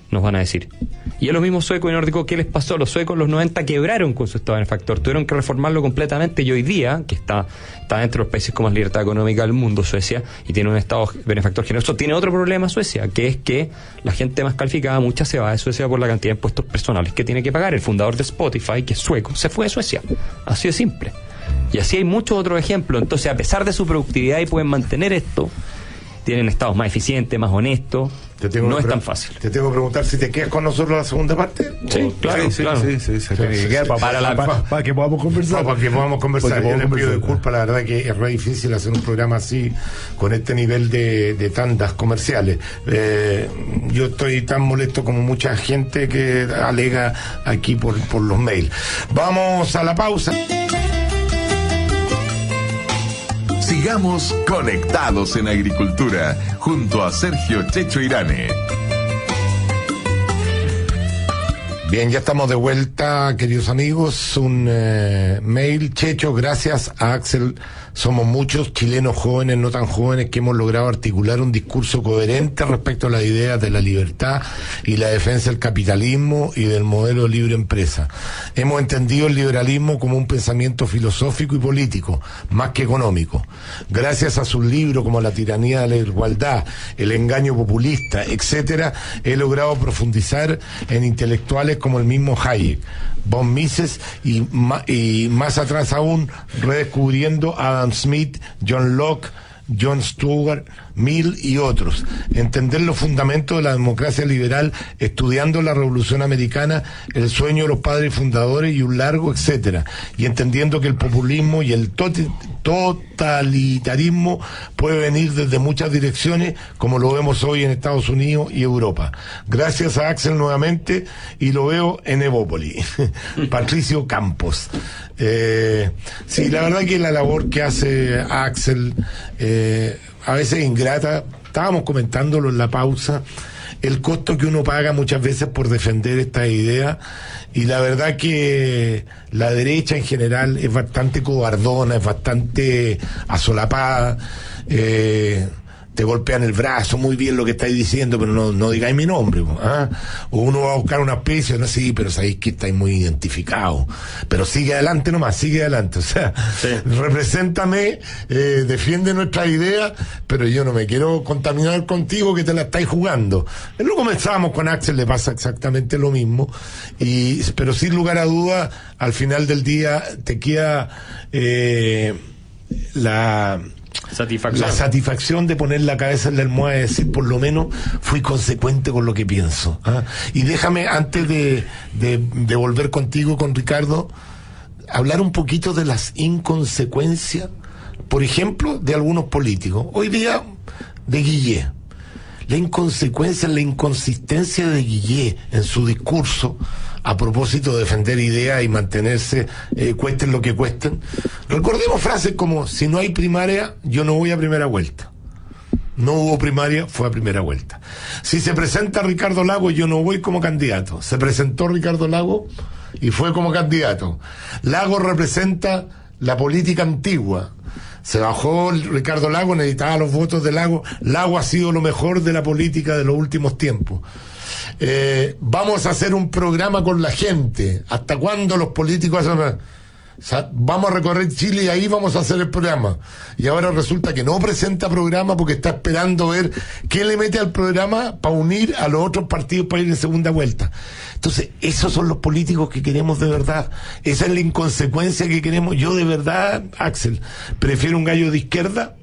nos van a decir. Y a los mismos suecos y nórdicos, ¿qué les pasó? Los suecos en los 90 quebraron con su estado benefactor, tuvieron que reformarlo completamente, y hoy día, que está dentro de los países con más libertad económica del mundo, Suecia, y tiene un estado benefactor generoso, tiene otro problema Suecia, que es que la gente más calificada, mucha se va de Suecia por la cantidad de impuestos personales que tiene que pagar. El fundador de Spotify, que es sueco, se fue de Suecia, así de simple. Y así hay muchos otros ejemplos. Entonces, a pesar de su productividad y pueden mantener esto, tienen estados más eficientes, más honestos. No es tan fácil. Te tengo que preguntar si te quedas con nosotros la segunda parte. Sí, claro. Para que podamos conversar. Para que podamos conversar. Yo les pido disculpas, la verdad que es re difícil hacer un programa así, con este nivel de tandas comerciales. Yo estoy tan molesto como mucha gente que alega aquí por los mails. Vamos a la pausa. Sigamos conectados en agricultura junto a Sergio Checho Irane. Bien, ya estamos de vuelta, queridos amigos. Un mail, Checho, gracias a Axel. Somos muchos chilenos jóvenes, no tan jóvenes, que hemos logrado articular un discurso coherente respecto a las ideas de la libertad y la defensa del capitalismo y del modelo de libre empresa. Hemos entendido el liberalismo como un pensamiento filosófico y político, más que económico. Gracias a sus libros como La tiranía de la igualdad, El engaño populista, etcétera, he logrado profundizar en intelectuales como el mismo Hayek, von Mises y más atrás aún redescubriendo a Adam Smith, John Locke, John Stuart Mill y otros. Entender los fundamentos de la democracia liberal, estudiando la Revolución Americana, el sueño de los padres fundadores y un largo etcétera, y entendiendo que el populismo y el totalitarismo puede venir desde muchas direcciones, como lo vemos hoy en Estados Unidos y Europa. Gracias a Axel nuevamente, y lo veo en Evópoli. Patricio Campos. Sí, la verdad que la labor que hace Axel a veces ingrata. Estábamos comentándolo en la pausa, el costo que uno paga muchas veces por defender esta idea, y la verdad que la derecha en general es bastante cobardona, es bastante asolapada. Te golpean el brazo, muy bien lo que estáis diciendo, pero no digáis mi nombre, ¿ah? O uno va a buscar una especie, no, sí, pero sabéis que estáis muy identificados, pero sigue adelante nomás, sigue adelante, o sea, sí. Represéntame, defiende nuestra idea, pero yo no me quiero contaminar contigo, que te la estáis jugando. Lo comenzábamos con Axel, le pasa exactamente lo mismo, pero sin lugar a duda, al final del día te queda la satisfacción de poner la cabeza en la almohada y decir, por lo menos fui consecuente con lo que pienso, ¿ah? Y déjame, antes de volver contigo, con Ricardo, hablar un poquito de las inconsecuencias, por ejemplo, de algunos políticos. Hoy día, de Guillé. La inconsecuencia, la inconsistencia de Guillé en su discurso a propósito de defender ideas y mantenerse, cuesten lo que cuesten. Recordemos frases como: si no hay primaria, yo no voy a primera vuelta. No hubo primaria, fue a primera vuelta. Si se presenta Ricardo Lagos, yo no voy como candidato. Se presentó Ricardo Lagos y fue como candidato. Lagos representa la política antigua. Se bajó Ricardo Lagos, necesitaba los votos de Lagos. Lagos ha sido lo mejor de la política de los últimos tiempos. Vamos a hacer un programa con la gente. ¿Hasta cuándo los políticos hacen? O sea, vamos a recorrer Chile y ahí vamos a hacer el programa. Y ahora resulta que no presenta programa porque está esperando ver qué le mete al programa para unir a los otros partidos para ir en segunda vuelta. Entonces, esos son los políticos que queremos de verdad. Esa es la inconsecuencia que queremos. Yo de verdad, Axel, prefiero un gallo de izquierda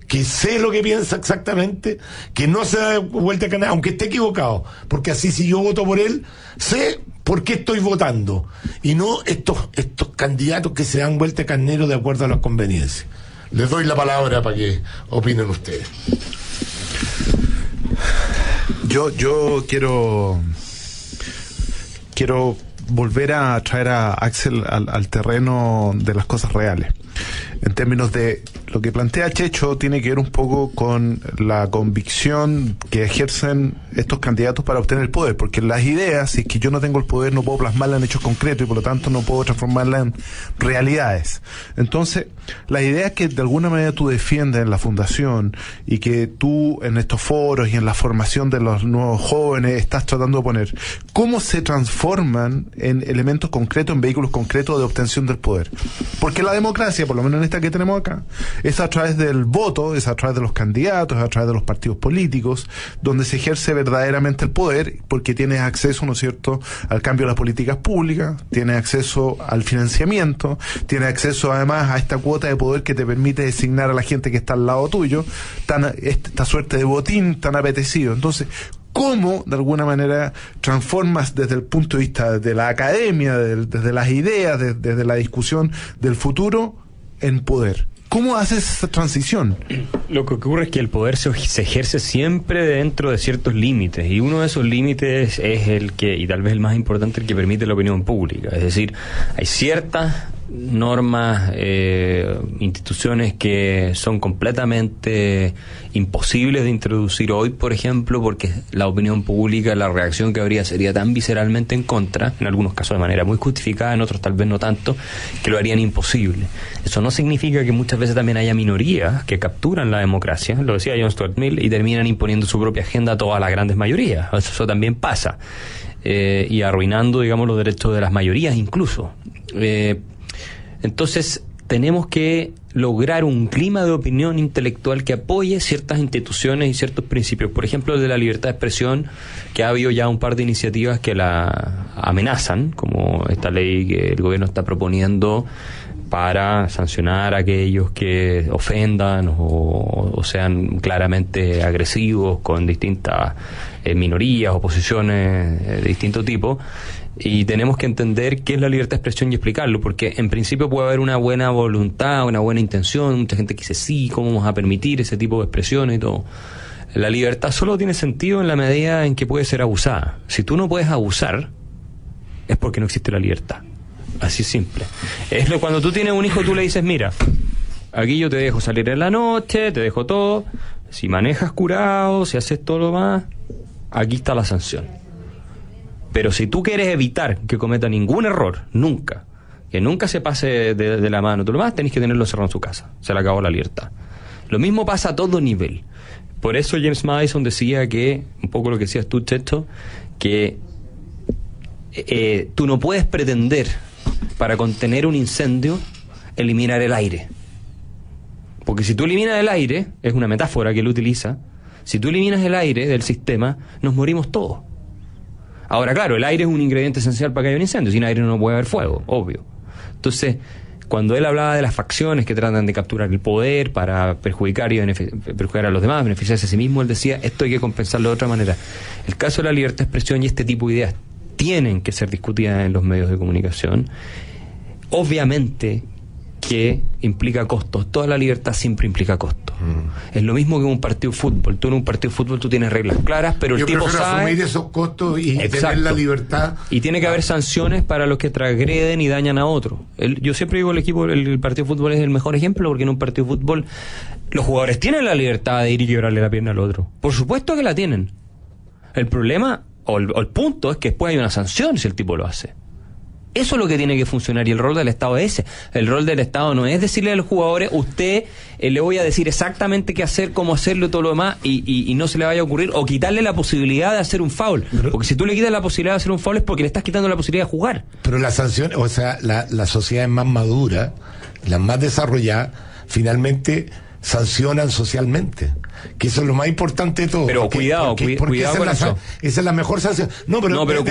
que sé lo que piensa exactamente, que no se da vuelta a canal, aunque esté equivocado, porque así si yo voto por él, sé por qué estoy votando, y no estos candidatos que se dan vuelta a carnero de acuerdo a las conveniencias. Les doy la palabra para que opinen ustedes. Yo quiero volver a traer a Axel al terreno de las cosas reales. En términos de lo que plantea Checho, tiene que ver un poco con la convicción que ejercen estos candidatos para obtener el poder, porque las ideas, si es que yo no tengo el poder, no puedo plasmarlas en hechos concretos y por lo tanto no puedo transformarlas en realidades. Entonces, las ideas que de alguna manera tú defiendes en la fundación y que tú en estos foros y en la formación de los nuevos jóvenes estás tratando de poner, ¿cómo se transforman en elementos concretos, en vehículos concretos de obtención del poder? Porque la democracia, por lo menos en esta que tenemos acá, es a través del voto, es a través de los candidatos, es a través de los partidos políticos, donde se ejerce verdaderamente el poder, porque tienes acceso, ¿no es cierto?, al cambio de las políticas públicas, tienes acceso al financiamiento, tienes acceso además a esta cuota de poder que te permite designar a la gente que está al lado tuyo, esta suerte de botín tan apetecido. Entonces, ¿cómo, de alguna manera, transformas desde el punto de vista de la academia, desde las ideas, desde la discusión del futuro, en poder? ¿Cómo haces esa transición? Lo que ocurre es que el poder se ejerce siempre dentro de ciertos límites, y uno de esos límites es el que, y tal vez el más importante, el que permite la opinión pública. Es decir, hay ciertas normas, instituciones que son completamente imposibles de introducir hoy, por ejemplo, porque la opinión pública, la reacción que habría sería tan visceralmente en contra, en algunos casos de manera muy justificada, en otros tal vez no tanto, que lo harían imposible. Eso no significa que muchas veces también haya minorías que capturan la democracia, lo decía John Stuart Mill, y terminan imponiendo su propia agenda a todas las grandes mayorías. Eso también pasa, y arruinando, digamos, los derechos de las mayorías incluso. Entonces, tenemos que lograr un clima de opinión intelectual que apoye ciertas instituciones y ciertos principios. Por ejemplo, el de la libertad de expresión, que ha habido ya un par de iniciativas que la amenazan, como esta ley que el gobierno está proponiendo para sancionar a aquellos que ofendan o sean claramente agresivos con distintas minorías o posiciones de distinto tipo. Y tenemos que entender qué es la libertad de expresión y explicarlo, porque en principio puede haber una buena voluntad, una buena intención, mucha gente que dice sí, ¿cómo vamos a permitir ese tipo de expresiones y todo? La libertad solo tiene sentido en la medida en que puede ser abusada. Si tú no puedes abusar, es porque no existe la libertad. Así simple. Cuando tú tienes un hijo, tú le dices, mira, aquí yo te dejo salir en la noche, te dejo todo, si manejas curado, si haces todo lo más, aquí está la sanción. Pero si tú quieres evitar que cometa ningún error, que nunca se pase de la mano, tú lo más tenés que tenerlo cerrado en su casa. Se le acabó la libertad. Lo mismo pasa a todo nivel. Por eso James Madison decía que, un poco lo que decías tú, Checho, que tú no puedes pretender, para contener un incendio, eliminar el aire. Porque si tú eliminas el aire, es una metáfora que él utiliza, si tú eliminas el aire del sistema, nos morimos todos. Ahora, claro, el aire es un ingrediente esencial para que haya un incendio. Sin aire no puede haber fuego, obvio. Entonces, cuando él hablaba de las facciones que tratan de capturar el poder para perjudicar a los demás, beneficiarse a sí mismo, él decía, esto hay que compensarlo de otra manera. El caso de la libertad de expresión y este tipo de ideas tienen que ser discutidas en los medios de comunicación. Obviamente que implica costos. Toda la libertad siempre implica costos. Es lo mismo que un partido de fútbol. Tú en un partido de fútbol tú tienes reglas claras, pero yo el tipo sabe asumir esos costos y tener la libertad. Y tiene que haber sanciones para los que transgreden y dañan a otros. Yo siempre digo, el partido de fútbol es el mejor ejemplo, porque en un partido de fútbol los jugadores tienen la libertad de ir y quebrarle la pierna al otro. Por supuesto que la tienen. El problema o el punto es que después hay una sanción si el tipo lo hace. Eso es lo que tiene que funcionar, y el rol del Estado es ese. El rol del Estado no es decirle a los jugadores, usted le voy a decir exactamente qué hacer, cómo hacerlo y todo lo demás, y no se le vaya a ocurrir, o quitarle la posibilidad de hacer un foul. Porque si tú le quitas la posibilidad de hacer un foul es porque le estás quitando la posibilidad de jugar. Pero la sanción, o sea, la sociedad es más madura, las más desarrolladas, finalmente sancionan socialmente, que eso es lo más importante de todo. Pero cuidado con eso. Esa es la mejor sanción. No, pero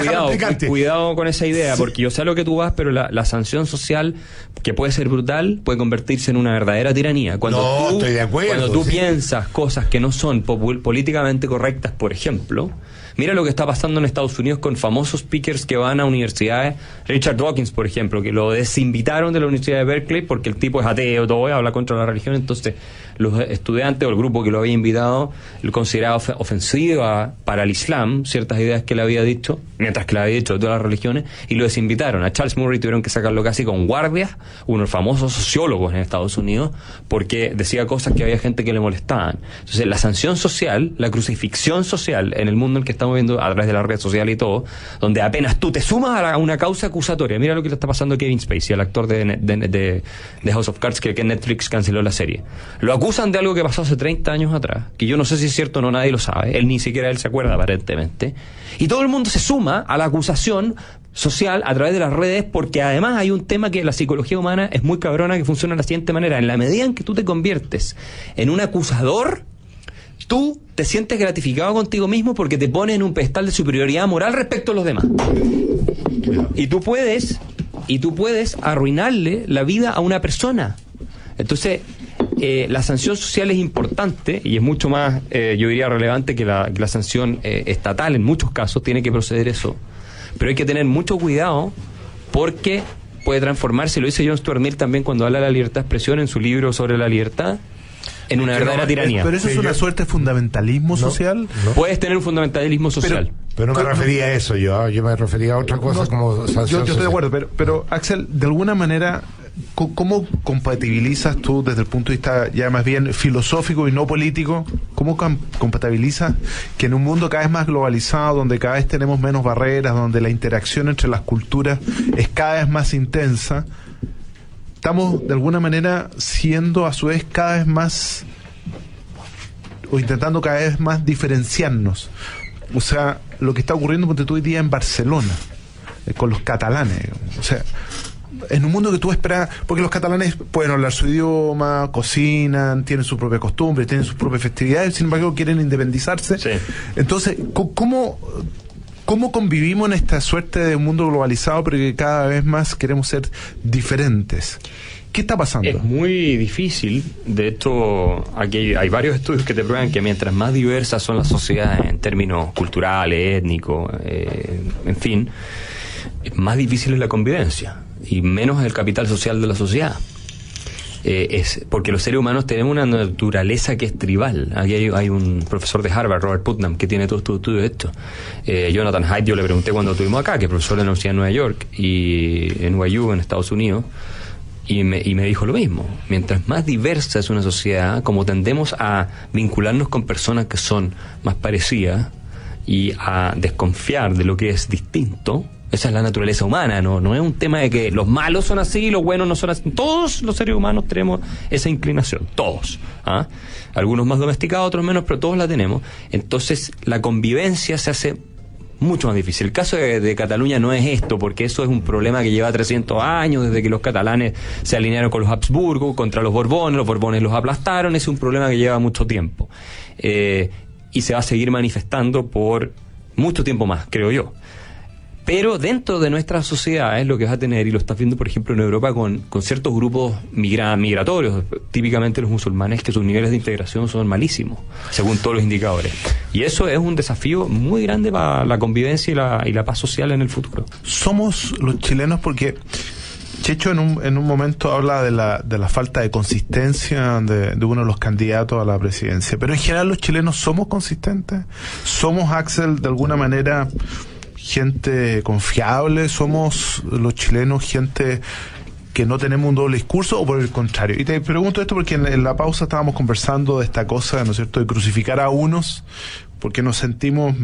cuidado con esa idea, porque yo sé a lo que tú vas, pero la sanción social, que puede ser brutal, puede convertirse en una verdadera tiranía. Estoy de acuerdo. Cuando tú piensas cosas que no son políticamente correctas, por ejemplo, mira lo que está pasando en Estados Unidos con famosos speakers que van a universidades. Richard Dawkins, por ejemplo, que lo desinvitaron de la Universidad de Berkeley porque el tipo es ateo, todo, habla contra la religión. Entonces los estudiantes o el grupo que lo había invitado lo consideraba ofensiva para el Islam, ciertas ideas que le había dicho, mientras que le había dicho de todas las religiones, y lo desinvitaron. A Charles Murray tuvieron que sacarlo casi con guardias, unos famosos sociólogos en Estados Unidos, porque decía cosas que había gente que le molestaban. Entonces la sanción social, la crucifixión social en el mundo en el que estamos viendo a través de las redes sociales y todo, donde apenas tú te sumas a una causa acusatoria. Mira lo que le está pasando a Kevin Spacey, el actor de House of Cards, que Netflix canceló la serie. Lo acusan de algo que pasó hace 30 años atrás, que yo no sé si es cierto o no, nadie lo sabe, él ni siquiera él se acuerda aparentemente, y todo el mundo se suma a la acusación social a través de las redes, porque además hay un tema que la psicología humana es muy cabrona, que funciona de la siguiente manera: en la medida en que tú te conviertes en un acusador, tú te sientes gratificado contigo mismo porque te pones en un pedestal de superioridad moral respecto a los demás. Y tú puedes arruinarle la vida a una persona. Entonces, la sanción social es importante y es mucho más, yo diría, relevante que la sanción estatal. En muchos casos tiene que proceder eso. Pero hay que tener mucho cuidado porque puede transformarse, lo dice John Stuart Mill también cuando habla de la libertad de expresión en su libro sobre la libertad, en una verdadera tiranía. Pero eso es una suerte de fundamentalismo social. Puedes tener un fundamentalismo social. Pero no me refería a eso yo me refería a otra cosa como sanción yo estoy de acuerdo, pero Axel, de alguna manera, ¿cómo compatibilizas tú desde el punto de vista ya más bien filosófico y no político? ¿Cómo compatibilizas que en un mundo cada vez más globalizado, donde cada vez tenemos menos barreras, donde la interacción entre las culturas es cada vez más intensa, estamos de alguna manera siendo a su vez cada vez más, o intentando cada vez más diferenciarnos? O sea, lo que está ocurriendo hoy día en Barcelona, con los catalanes, o sea, en un mundo que tú esperas, porque los catalanes pueden hablar su idioma, cocinan, tienen sus propias costumbres, tienen sus propias festividades, sin embargo quieren independizarse. Sí. Entonces, ¿cómo convivimos en esta suerte de un mundo globalizado, pero que cada vez más queremos ser diferentes? ¿Qué está pasando? Es muy difícil. De hecho, aquí hay varios estudios que te prueban que mientras más diversas son las sociedades en términos culturales, étnicos, en fin, más difícil es la convivencia y menos es el capital social de la sociedad. Es porque los seres humanos tenemos una naturaleza que es tribal. Aquí hay un profesor de Harvard, Robert Putnam, que tiene todo estos estudios de esto. Jonathan Haidt, yo le pregunté cuando estuvimos acá, que es profesor de la Universidad de Nueva York y en NYU en Estados Unidos, y me dijo lo mismo. Mientras más diversa es una sociedad, como tendemos a vincularnos con personas que son más parecidas y a desconfiar de lo que es distinto, esa es la naturaleza humana, no es un tema de que los malos son así y los buenos no son así. Todos los seres humanos tenemos esa inclinación, todos. Algunos más domesticados, otros menos, pero todos la tenemos. Entonces la convivencia se hace mucho más difícil. El caso de Cataluña no es esto, porque eso es un problema que lleva 300 años, desde que los catalanes se alinearon con los Habsburgo, contra los Borbones los aplastaron. Es un problema que lleva mucho tiempo. Y se va a seguir manifestando por mucho tiempo más, creo yo. Pero dentro de nuestras sociedades lo que vas a tener, y lo estás viendo por ejemplo en Europa con ciertos grupos migratorios, típicamente los musulmanes, que sus niveles de integración son malísimos, según todos los indicadores. Y eso es un desafío muy grande para la convivencia y la paz social en el futuro. Somos los chilenos, porque Checho en un momento habla de la falta de consistencia de uno de los candidatos a la presidencia, pero en general los chilenos somos consistentes, somos, Axel, de alguna manera gente confiable, somos los chilenos gente que no tenemos un doble discurso, o por el contrario. Y te pregunto esto porque en la pausa estábamos conversando de esta cosa, ¿no es cierto?, de crucificar a unos porque nos sentimos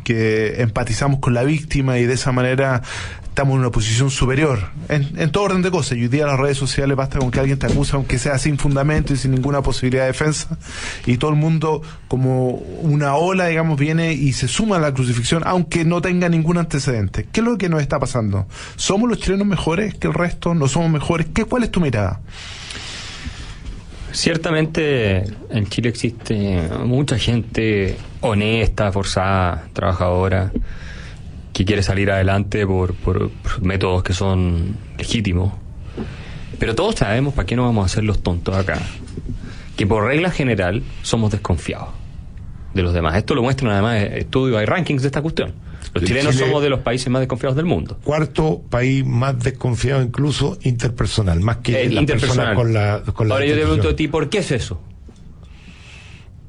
que empatizamos con la víctima y de esa manera estamos en una posición superior en todo orden de cosas. Y hoy día las redes sociales basta con que alguien te acusa, aunque sea sin fundamento y sin ninguna posibilidad de defensa, y todo el mundo como una ola, digamos, viene y se suma a la crucifixión, aunque no tenga ningún antecedente. ¿Qué es lo que nos está pasando? ¿Somos los chilenos mejores que el resto? ¿No somos mejores? ¿Cuál es tu mirada? Ciertamente en Chile existe mucha gente honesta, forzada, trabajadora, que quiere salir adelante por métodos que son legítimos. Pero todos sabemos, ¿para qué no vamos a hacer los tontos acá? Que por regla general somos desconfiados de los demás. Esto lo muestran además estudios, hay rankings de esta cuestión. Los chilenos somos de los países más desconfiados del mundo. Cuarto país más desconfiado, incluso interpersonal, más que las personas con la Ahora yo te pregunto a ti, ¿por qué es eso?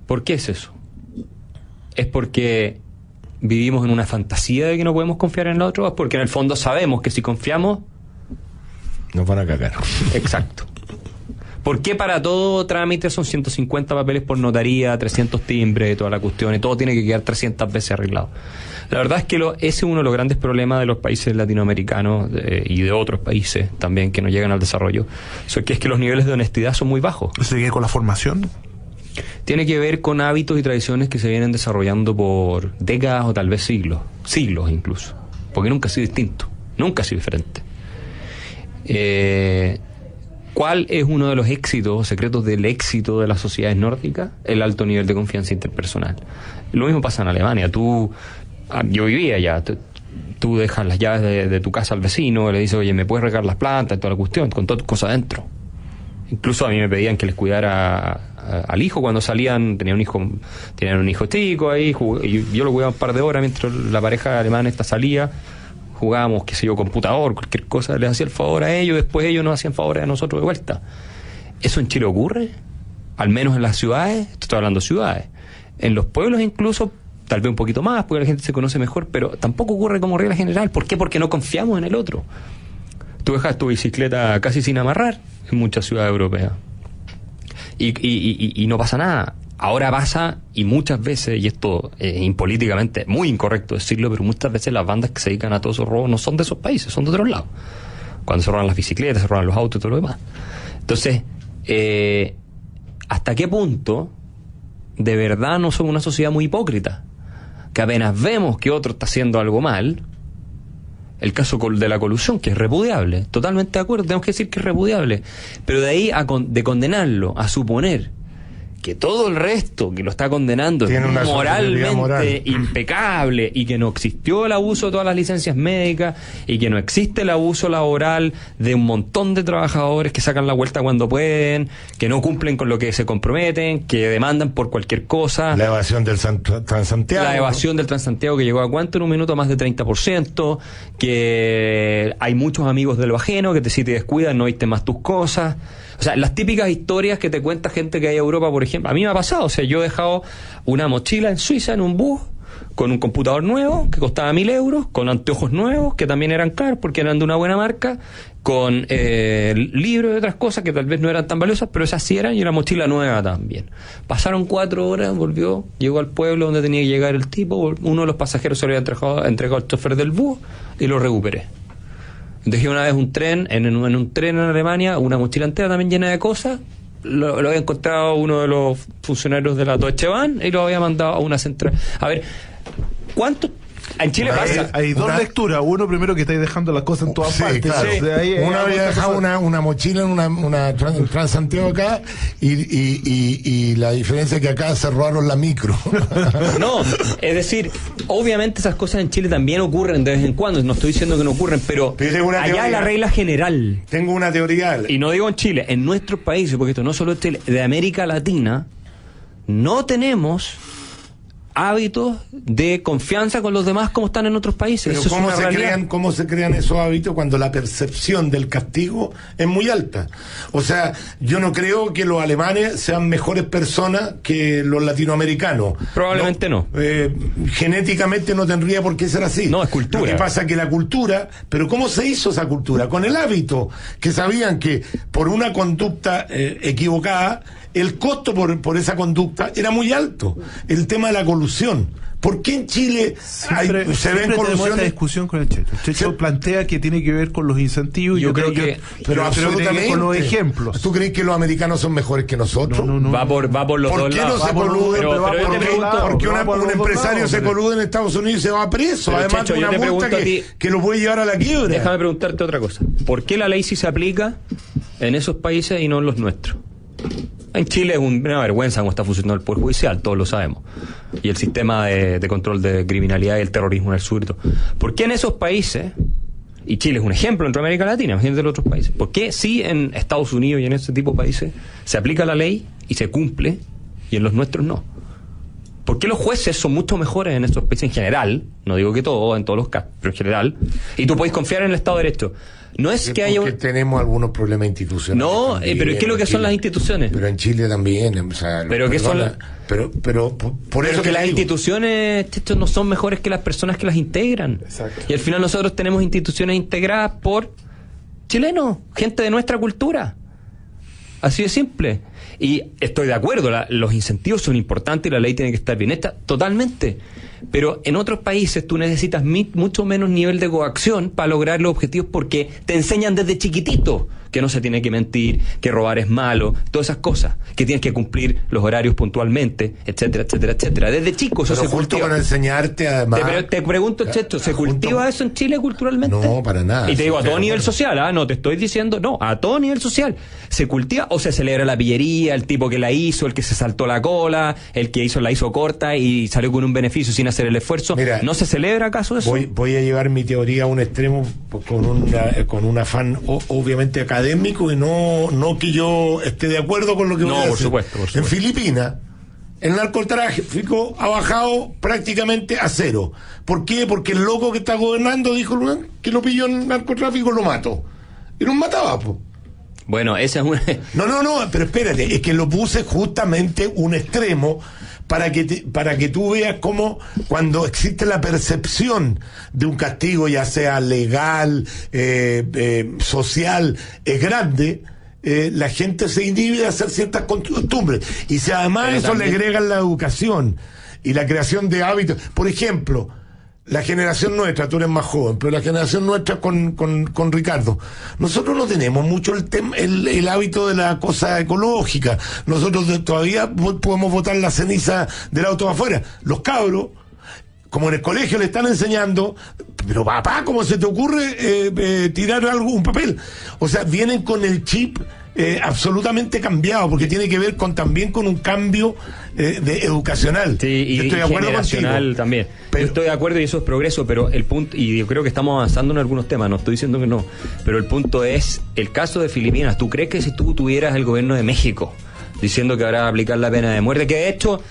¿Por qué es eso? ¿Es porque vivimos en una fantasía de que no podemos confiar en el otro? ¿Es porque en el fondo sabemos que si confiamos nos van a cagar? Exacto. ¿Por qué para todo trámite son 150 papeles por notaría, 300 timbres, toda la cuestión, y todo tiene que quedar 300 veces arreglado? La verdad es que ese es uno de los grandes problemas de los países latinoamericanos y de otros países también que no llegan al desarrollo. Eso que es que los niveles de honestidad son muy bajos. ¿Eso tiene que ver con la formación? Tiene que ver con hábitos y tradiciones que se vienen desarrollando por décadas o tal vez siglos incluso, porque nunca ha sido distinto, nunca ha sido diferente. ¿Cuál es uno de los éxitos, secretos del éxito de las sociedades nórdicas? El alto nivel de confianza interpersonal. Lo mismo pasa en Alemania. Yo vivía allá. Tú dejas las llaves de tu casa al vecino, le dices, oye, ¿me puedes regar las plantas? Toda la cuestión, con todas tus cosas adentro. Incluso a mí me pedían que les cuidara al hijo cuando salían. Tenían un hijo chico ahí, y yo lo cuidaba un par de horas mientras la pareja alemana salía. Jugábamos, qué sé yo, computador, cualquier cosa, les hacía el favor a ellos, después ellos nos hacían favores a nosotros de vuelta. ¿Eso en Chile ocurre? Al menos en las ciudades, estoy hablando de ciudades. En los pueblos incluso, tal vez un poquito más, porque la gente se conoce mejor, pero tampoco ocurre como regla general. ¿Por qué? Porque no confiamos en el otro. Tú dejas tu bicicleta casi sin amarrar en muchas ciudades europeas. Y no pasa nada. Ahora pasa, y muchas veces, y esto es impolíticamente muy incorrecto decirlo, pero muchas veces las bandas que se dedican a todos esos robos no son de esos países, son de otros lados. Cuando se roban las bicicletas, se roban los autos y todo lo demás. Entonces, ¿hasta qué punto de verdad no somos una sociedad muy hipócrita? Que apenas vemos que otro está haciendo algo mal, el caso de la colusión, que es repudiable, totalmente de acuerdo, tenemos que decir que es repudiable, pero de ahí de condenarlo, a suponer que todo el resto que lo está condenando es moralmente impecable, y que no existió el abuso de todas las licencias médicas, y que no existe el abuso laboral de un montón de trabajadores que sacan la vuelta cuando pueden, que no cumplen con lo que se comprometen, que demandan por cualquier cosa. La evasión del Transantiago. La evasión del Transantiago, que llegó a cuánto en un minuto, más de 30%, que hay muchos amigos de lo ajeno, que si te descuidas no viste más tus cosas. O sea, las típicas historias que te cuenta gente que hay en Europa, por ejemplo. A mí me ha pasado, o sea, yo he dejado una mochila en Suiza en un bus, con un computador nuevo, que costaba 1.000 euros, con anteojos nuevos, que también eran caros, porque eran de una buena marca, con libros y otras cosas que tal vez no eran tan valiosas, pero esas sí eran, y una mochila nueva también. Pasaron 4 horas, llegó al pueblo donde tenía que llegar el tipo, uno de los pasajeros se lo había entregado al chofer del bus, y lo recuperé. Dejé una vez un tren, en un tren en Alemania, una mochila entera también llena de cosas. Lo había encontrado uno de los funcionarios de la Deutsche Bahn y lo había mandado a una central. A ver, ¿cuánto? En Chile pasa. Hay dos lecturas. Uno, primero, que estáis dejando las cosas en todas partes. Claro. Sí. Uno había dejado una mochila en una Transantiago acá, y la diferencia es que acá se robaron la micro. No, es decir, obviamente esas cosas en Chile también ocurren de vez en cuando. No estoy diciendo que no ocurren, pero allá es la regla general. Tengo una teoría. Y no digo en Chile, en nuestros países, porque esto no solo es Chile, de América Latina, no tenemos hábitos de confianza con los demás como están en otros países. Pero ¿cómo se crean esos hábitos cuando la percepción del castigo es muy alta? O sea, yo no creo que los alemanes sean mejores personas que los latinoamericanos. Probablemente no. Genéticamente no tendría por qué ser así. No, es cultura. Lo que pasa es que la cultura, pero ¿cómo se hizo esa cultura? Con el hábito, que sabían que por una conducta equivocada, el costo por esa conducta era muy alto. El tema de la colusión, ¿Por qué en Chile se ven tenemos colusiones? esta discusión con el Checho. El Checho plantea que tiene que ver con los incentivos y yo creo que pero absolutamente con los ejemplos. ¿Tú crees que los americanos son mejores que nosotros? No. Va por los ¿Por dos qué no lados. se coluden? Porque un los empresario lados, se colude en Estados Unidos y se va preso. Pero, Además Checho, de yo una te multa pregunto a ti, que lo puede llevar a la quiebra. Déjame preguntarte otra cosa. ¿Por qué la ley sí se aplica en esos países y no en los nuestros? En Chile es una vergüenza cómo está funcionando el Poder Judicial, todos lo sabemos. Y el sistema de control de criminalidad y el terrorismo en el sur y todo. ¿Por qué en esos países, y Chile es un ejemplo entre América Latina, imagínate los otros países, por qué sí en Estados Unidos y en ese tipo de países se aplica la ley y se cumple y en los nuestros no? ¿Por qué los jueces son mucho mejores en estos países en general? No digo que todo, en todos los casos, pero en general. Y tú puedes confiar en el Estado de Derecho. No es que haya Porque tenemos algunos problemas institucionales. No, también, pero ¿qué es lo que en son Chile. las instituciones? Pero en Chile también. O sea, Pero ¿qué son Pero por eso que las digo. instituciones estos no son mejores que las personas que las integran. Exacto. Y al final nosotros tenemos instituciones integradas por chilenos, gente de nuestra cultura. Así de simple. Y estoy de acuerdo, los incentivos son importantes y la ley tiene que estar bien hecha, totalmente. Pero en otros países tú necesitas mucho menos nivel de coacción para lograr los objetivos porque te enseñan desde chiquitito que no se tiene que mentir, que robar es malo, todas esas cosas, que tienes que cumplir los horarios puntualmente, etcétera, etcétera, etcétera. Desde chico eso Pero se junto cultiva. con enseñarte además. Te pregunto, Checho, ¿se cultiva eso en Chile culturalmente? No, para nada. Y te digo, a todo Pero nivel bueno. social, no te estoy diciendo, no, a todo nivel social. ¿Se cultiva o se celebra la pillería, el tipo que la hizo, el que se saltó la cola, el que la hizo corta y salió con un beneficio sin hacer el esfuerzo? Mira, ¿no se celebra acaso eso? Voy a llevar mi teoría a un extremo con un afán obviamente académico y no que yo esté de acuerdo con lo que voy a decir. Por supuesto. En Filipinas, el narcotráfico ha bajado prácticamente a cero. ¿Por qué? Porque el loco que está gobernando dijo que lo pilló en narcotráfico, lo mató. Y los mataba, pues. Bueno, esa es una... No, pero espérate, es que lo puse justamente un extremo para que tú veas cómo cuando existe la percepción de un castigo, ya sea legal, social, es grande, la gente se inhibe de hacer ciertas costumbres. Y si además Pero eso también... le agregan la educación y la creación de hábitos, por ejemplo, la generación nuestra, tú eres más joven, pero la generación nuestra con Ricardo, nosotros no tenemos mucho el hábito de la cosa ecológica. Nosotros todavía podemos botar la ceniza del auto afuera. Los cabros, como en el colegio le están enseñando, pero papá, ¿cómo se te ocurre tirar un papel? O sea, vienen con el chip absolutamente cambiado, porque tiene que ver también con un cambio educacional. Sí, y estoy de acuerdo generacional contigo. también. Pero, yo estoy de acuerdo y eso es progreso, pero el punto, y yo creo que estamos avanzando en algunos temas, no estoy diciendo que no, pero el punto es, el caso de Filipinas, ¿tú crees que si tú tuvieras el gobierno de México diciendo que ahora va a aplicar la pena de muerte, que de hecho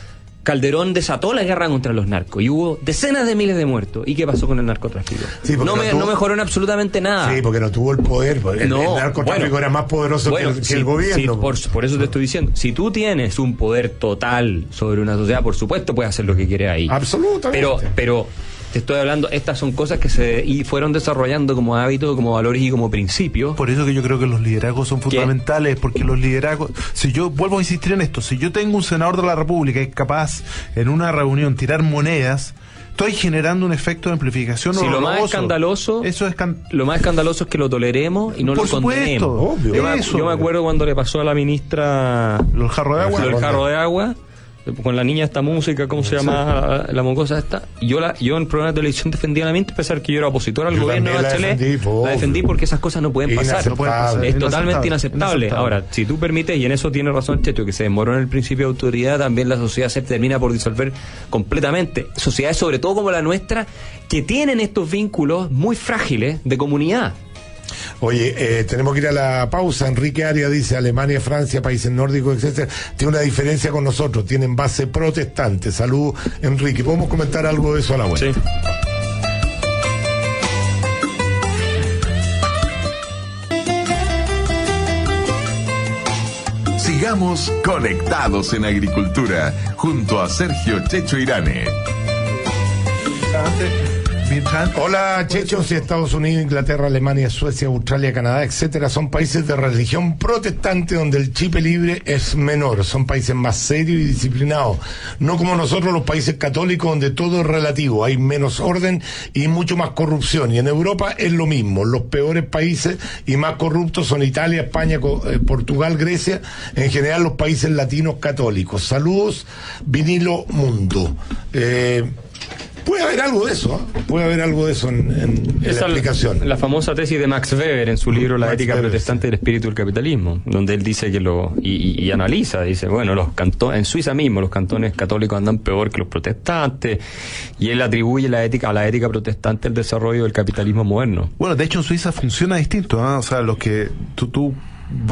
Calderón desató la guerra contra los narcos y hubo decenas de miles de muertos? ¿Y qué pasó con el narcotráfico? Sí, no mejoró en absolutamente nada. Sí, porque no tuvo el poder. El narcotráfico era más poderoso que el gobierno. Por eso te estoy diciendo. Si tú tienes un poder total sobre una sociedad, por supuesto puedes hacer lo que quieres ahí. Absolutamente. Pero te estoy hablando, estas son cosas que fueron desarrollando como hábitos, como valores y como principios. Por eso que yo creo que los liderazgos son fundamentales, porque los liderazgos, si yo vuelvo a insistir en esto, si yo tengo un senador de la República que es capaz en una reunión tirar monedas, estoy generando un efecto de amplificación. Si lo más escandaloso, lo más escandaloso es que lo toleremos y no lo condenemos. Obvio. Yo me acuerdo cuando le pasó a la ministra el jarro de agua. El jarro de agua, con la niña esta música, ¿cómo se llama? La mocosa esta. Yo en programas de televisión defendía la mente, a pesar que yo era opositor al gobierno de Bachelet. La defendí porque esas cosas no pueden pasar. Es totalmente inaceptable. Ahora, si tú permites, y en eso tiene razón Checho, que se demoró en el principio de autoridad, también la sociedad se termina por disolver completamente. Sociedades, sobre todo como la nuestra, que tienen estos vínculos muy frágiles de comunidad. Oye, tenemos que ir a la pausa. Enrique Arias dice: Alemania, Francia, países nórdicos, etcétera, tiene una diferencia con nosotros, tienen base protestante. Salud, Enrique. ¿Podemos comentar algo de eso a la vuelta? Sí. Sigamos conectados en agricultura junto a Sergio Checho Irane. mientras... Hola, Checho. Si Estados Unidos, Inglaterra, Alemania, Suecia, Australia, Canadá, etcétera, son países de religión protestante donde el chip libre es menor. Son países más serios y disciplinados. No como nosotros, los países católicos, donde todo es relativo. Hay menos orden y mucho más corrupción. Y en Europa es lo mismo. Los peores países y más corruptos son Italia, España, Portugal, Grecia. En general, los países latinos católicos. Saludos, Vinilo Mundo. Puede haber algo de eso, ¿eh? Puede haber algo de eso en la explicación. La famosa tesis de Max Weber en su libro La ética protestante del espíritu del capitalismo, donde él dice que y analiza, dice, bueno, en Suiza mismo los cantones católicos andan peor que los protestantes, y él atribuye a la ética protestante el desarrollo del capitalismo moderno. Bueno, de hecho en Suiza funciona distinto, ¿eh? O sea, lo que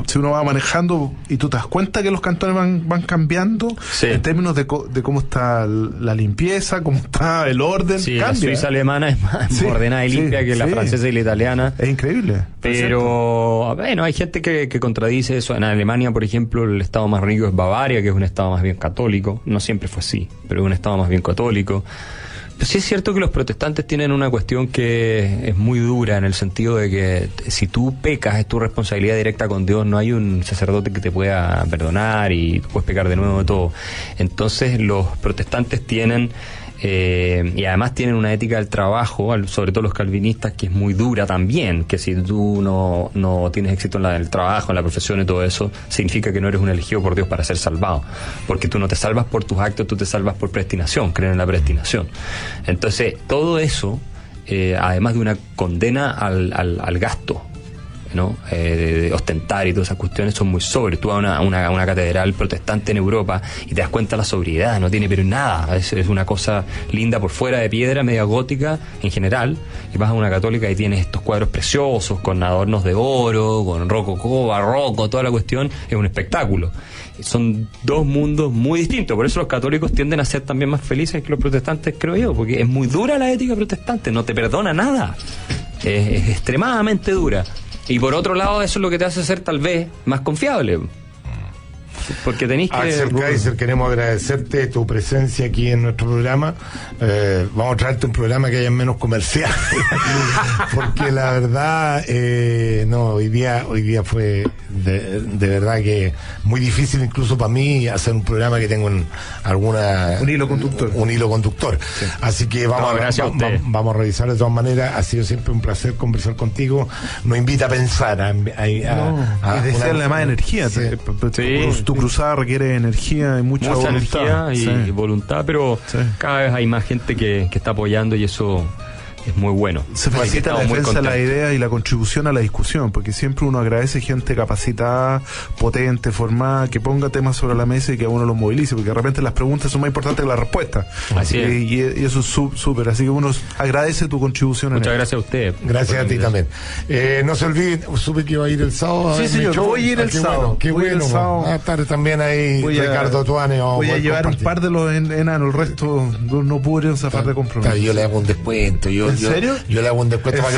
si uno va manejando y tú te das cuenta que los cantones van cambiando, sí, en términos de cómo está la limpieza, cómo está el orden, sí, cambia. La Suiza alemana es más ordenada y limpia que la francesa y la italiana. Es increíble. Pero, bueno, hay gente que contradice eso. En Alemania, por ejemplo, el estado más rico es Bavaria, que es un estado más bien católico. No siempre fue así, pero es un estado más bien católico. Pero sí es cierto que los protestantes tienen una cuestión que es muy dura, en el sentido de que si tú pecas es tu responsabilidad directa con Dios, no hay un sacerdote que te pueda perdonar y tú puedes pecar de nuevo de todo. Entonces los protestantes tienen, y además tienen una ética del trabajo, sobre todo los calvinistas, que es muy dura también, que si tú no tienes éxito en el trabajo, en la profesión y todo eso, significa que no eres un elegido por Dios para ser salvado, porque tú no te salvas por tus actos, tú te salvas por predestinación, creen en la predestinación. Entonces todo eso, además de una condena al gasto, ¿no? De ostentar y todas esas cuestiones, son muy sobrios. Tú vas a una catedral protestante en Europa y te das cuenta de la sobriedad, no tiene pero nada, es una cosa linda por fuera, de piedra, media gótica en general, y vas a una católica y tienes estos cuadros preciosos con adornos de oro, con rococó, barroco, toda la cuestión, es un espectáculo. Son dos mundos muy distintos, por eso los católicos tienden a ser también más felices que los protestantes, creo yo, porque es muy dura la ética protestante, no te perdona nada, es extremadamente dura. Y por otro lado, eso es lo que te hace ser tal vez más confiable. Porque tenéis que... Axel Kaiser, queremos agradecerte tu presencia aquí en nuestro programa. Vamos a traerte un programa que haya menos comercial. Porque la verdad, hoy día fue de verdad que muy difícil incluso para mí hacer un programa que tenga un hilo conductor. Sí. Así que vamos a revisar de todas maneras. Ha sido siempre un placer conversar contigo. Nos invita a pensar, y desearle más energía. Sí. Tu cruzada requiere energía y mucha voluntad. Energía y voluntad, pero cada vez hay más gente que está apoyando, y eso es muy bueno. Se facilita la defensa de la idea y la contribución a la discusión, porque siempre uno agradece gente capacitada, potente, formada, que ponga temas sobre la mesa y que a uno los movilice, porque de repente las preguntas son más importantes que las respuestas. Así es. Y eso es súper, así que uno agradece tu contribución. Muchas gracias a usted. Gracias a ti también. No se olviden, supe que iba a ir el sábado. Sí, señor, voy a ir el sábado. Qué bueno. Va a estar también ahí Ricardo Tuane. Voy a llevar un par de los enanos, el resto no pudieron zafar de compromiso. Yo le hago un descuento. ¿En serio? Yo le hago un descuento para que